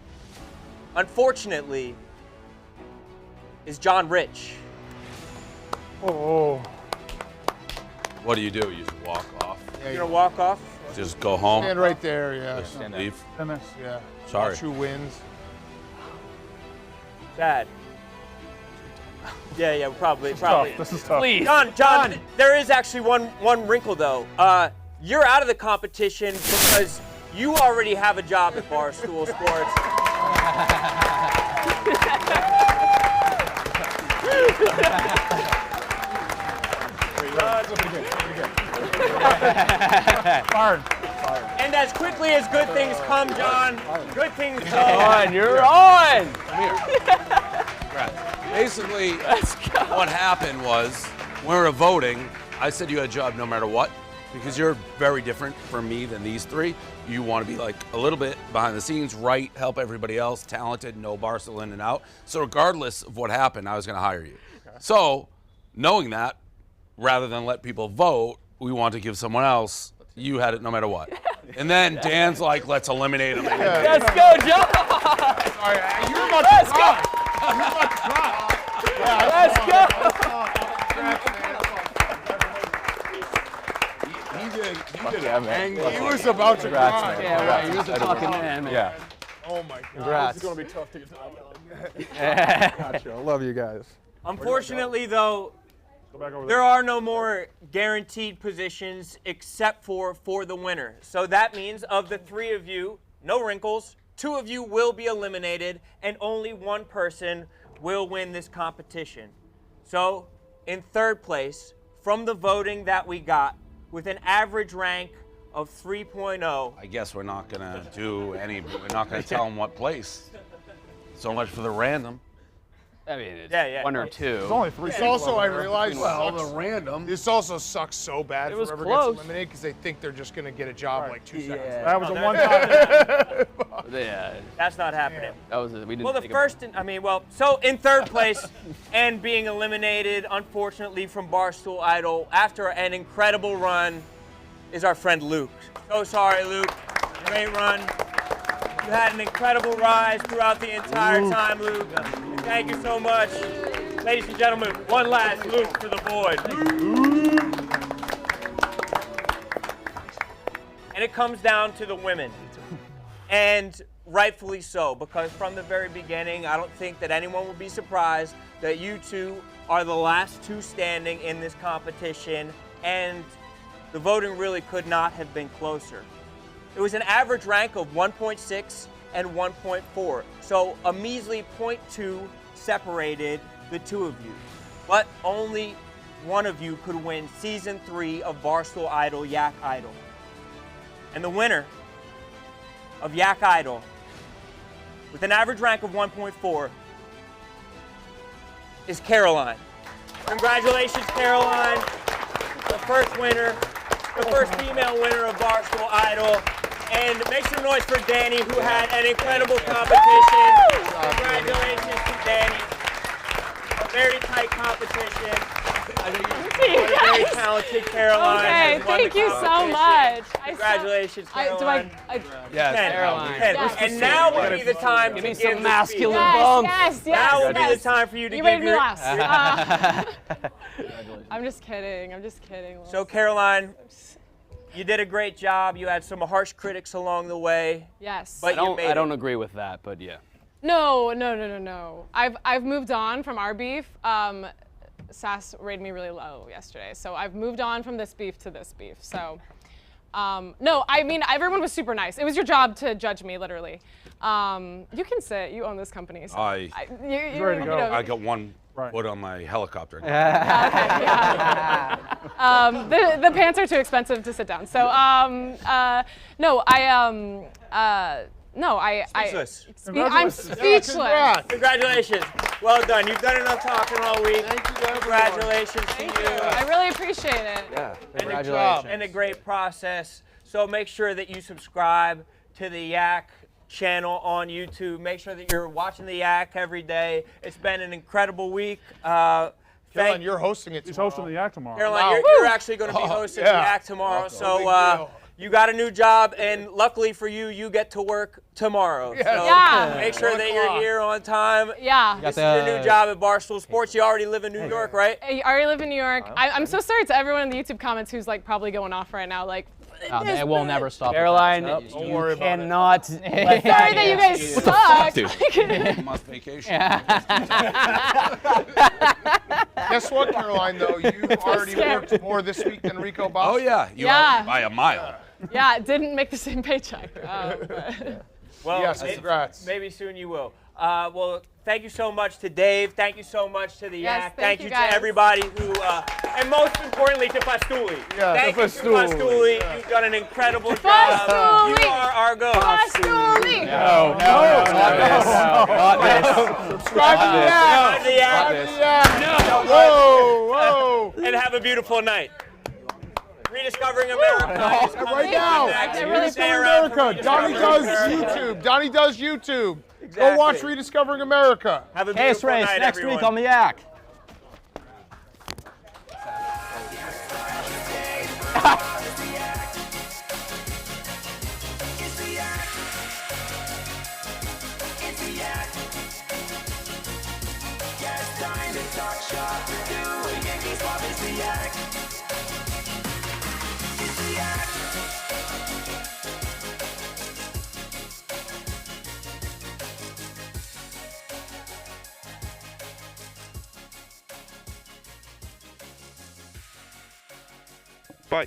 unfortunately, is John Rich. Oh. What do? You just walk off? You're gonna walk off? Just go home? Stand right there, yeah. Just leave? Yeah. Sorry. Watch who wins. Sad. Yeah, probably. This is tough. Please. John, there is actually one wrinkle though. You're out of the competition because you already have a job at Barstool Sports. Fired. And as quickly as good things come, John, good things go. On, you're on. Basically, what happened was when we were voting, I said you had a job no matter what, because you're very different from me than these three. You want to be like a little bit behind the scenes, right, help everybody else, talented, no Barstool in and out. So regardless of what happened, I was going to hire you. So knowing that, rather than let people vote, we want to give someone else, you had it no matter what. And then Dan's like, let's eliminate him. Let's go, John. Sorry, you're about to cry. You're about to cry. Let's go. He was about to cry. Yeah, right. He was a fucking man. Yeah. Oh my God. Congrats. This is gonna be tough to get to Gotcha. I love you guys. Unfortunately, though, there are no more guaranteed positions except for the winner. So that means of the three of you, no wrinkles, two of you will be eliminated, and only one person will win this competition. So, in third place, from the voting that we got, with an average rank of 3.0. I guess we're not going to do any, we're not going to tell them what place. So much for the random. I mean, it's Yeah. one or two. There's only three. This also, I realize, the random. This also sucks so bad. It was whoever close. gets eliminated because they think they're just gonna get a job like 2 seconds. That was a one-time. Yeah, That's not happening. that was we didn't. Well, the think first, so in third place and being eliminated, unfortunately, from Barstool Idol after an incredible run is our friend Luke. So sorry, Luke. Great run. You had an incredible rise throughout the entire time, Luke. Thank you so much. Ladies and gentlemen, one last Luke for the boys. And it comes down to the women. And rightfully so, because from the very beginning, I don't think that anyone will be surprised that you two are the last two standing in this competition, and the voting really could not have been closer. It was an average rank of 1.6 and 1.4, so a measly 0.2 separated the two of you. But only one of you could win Season 3 of Barstool Idol, Yak Idol. And the winner of Yak Idol, with an average rank of 1.4, is Caroline. Congratulations, Caroline. The first winner, the first female winner of Barstool Idol. And make some noise for Danny, who had an incredible competition. Congratulations to Danny. A very tight competition. Very talented Caroline. Okay, thank you so much. Congratulations, Caroline. Yes, Caroline. Yes. And now would be the time to Give me give some the masculine speech. bump. Yes. Now would be the time for you to You give made me your... laugh. I'm just kidding. So, Caroline, you did a great job. You had some harsh critics along the way. Yes. But you made I don't it. agree with that, but yeah. No. I've moved on from our beef. Sass rated me really low yesterday, so I've moved on from this beef to this beef. So, no, I mean everyone was super nice. It was your job to judge me, literally. You can sit. You own this company. So I got one foot on my helicopter. The pants are too expensive to sit down. So, Speechless. I'm speechless. Congratulations. Well done. You've done enough talking all week. Thank you. Congratulations to you. I really appreciate it. Yeah, congratulations. And a great process. So make sure that you subscribe to the Yak channel on YouTube. Make sure that you're watching the Yak every day. It's been an incredible week. Caroline, you're hosting it tomorrow. He's hosting the Yak tomorrow. Caroline, you're actually going to be hosting the Yak tomorrow. So you got a new job, and luckily for you, you get to work tomorrow. Yes. So make sure that you're here on time. Yeah. This is your new job at Barstool Sports. You already live in New York, right? I already live in New York. I'm so sorry to everyone in the YouTube comments who's like probably going off right now. Like, They will never stop. Caroline, don't worry about cannot. sorry that you guys suck. I'm on vacation. Guess what, Caroline, though? You already worked more this week than Rico Boss. Oh, yeah. You are by a mile. Yeah, it didn't make the same paycheck. Well, yes, congrats. Maybe soon you will. Well, thank you so much to Dave. Thank you so much to the Yak. Thank you you to guys. everybody who, and most importantly to Pastouli. Yeah, thank you to Pastouli. You've done an incredible job. Pastouli. You are our go. Pastouli. No. Subscribe to the Yak. Whoa. And have a beautiful night. Rediscovering America. Right now. Rediscovering America. Donnie does YouTube. Donnie does YouTube. Go watch Rediscovering America. Have a Case beautiful race night, next everyone. week on the Yak. Bye.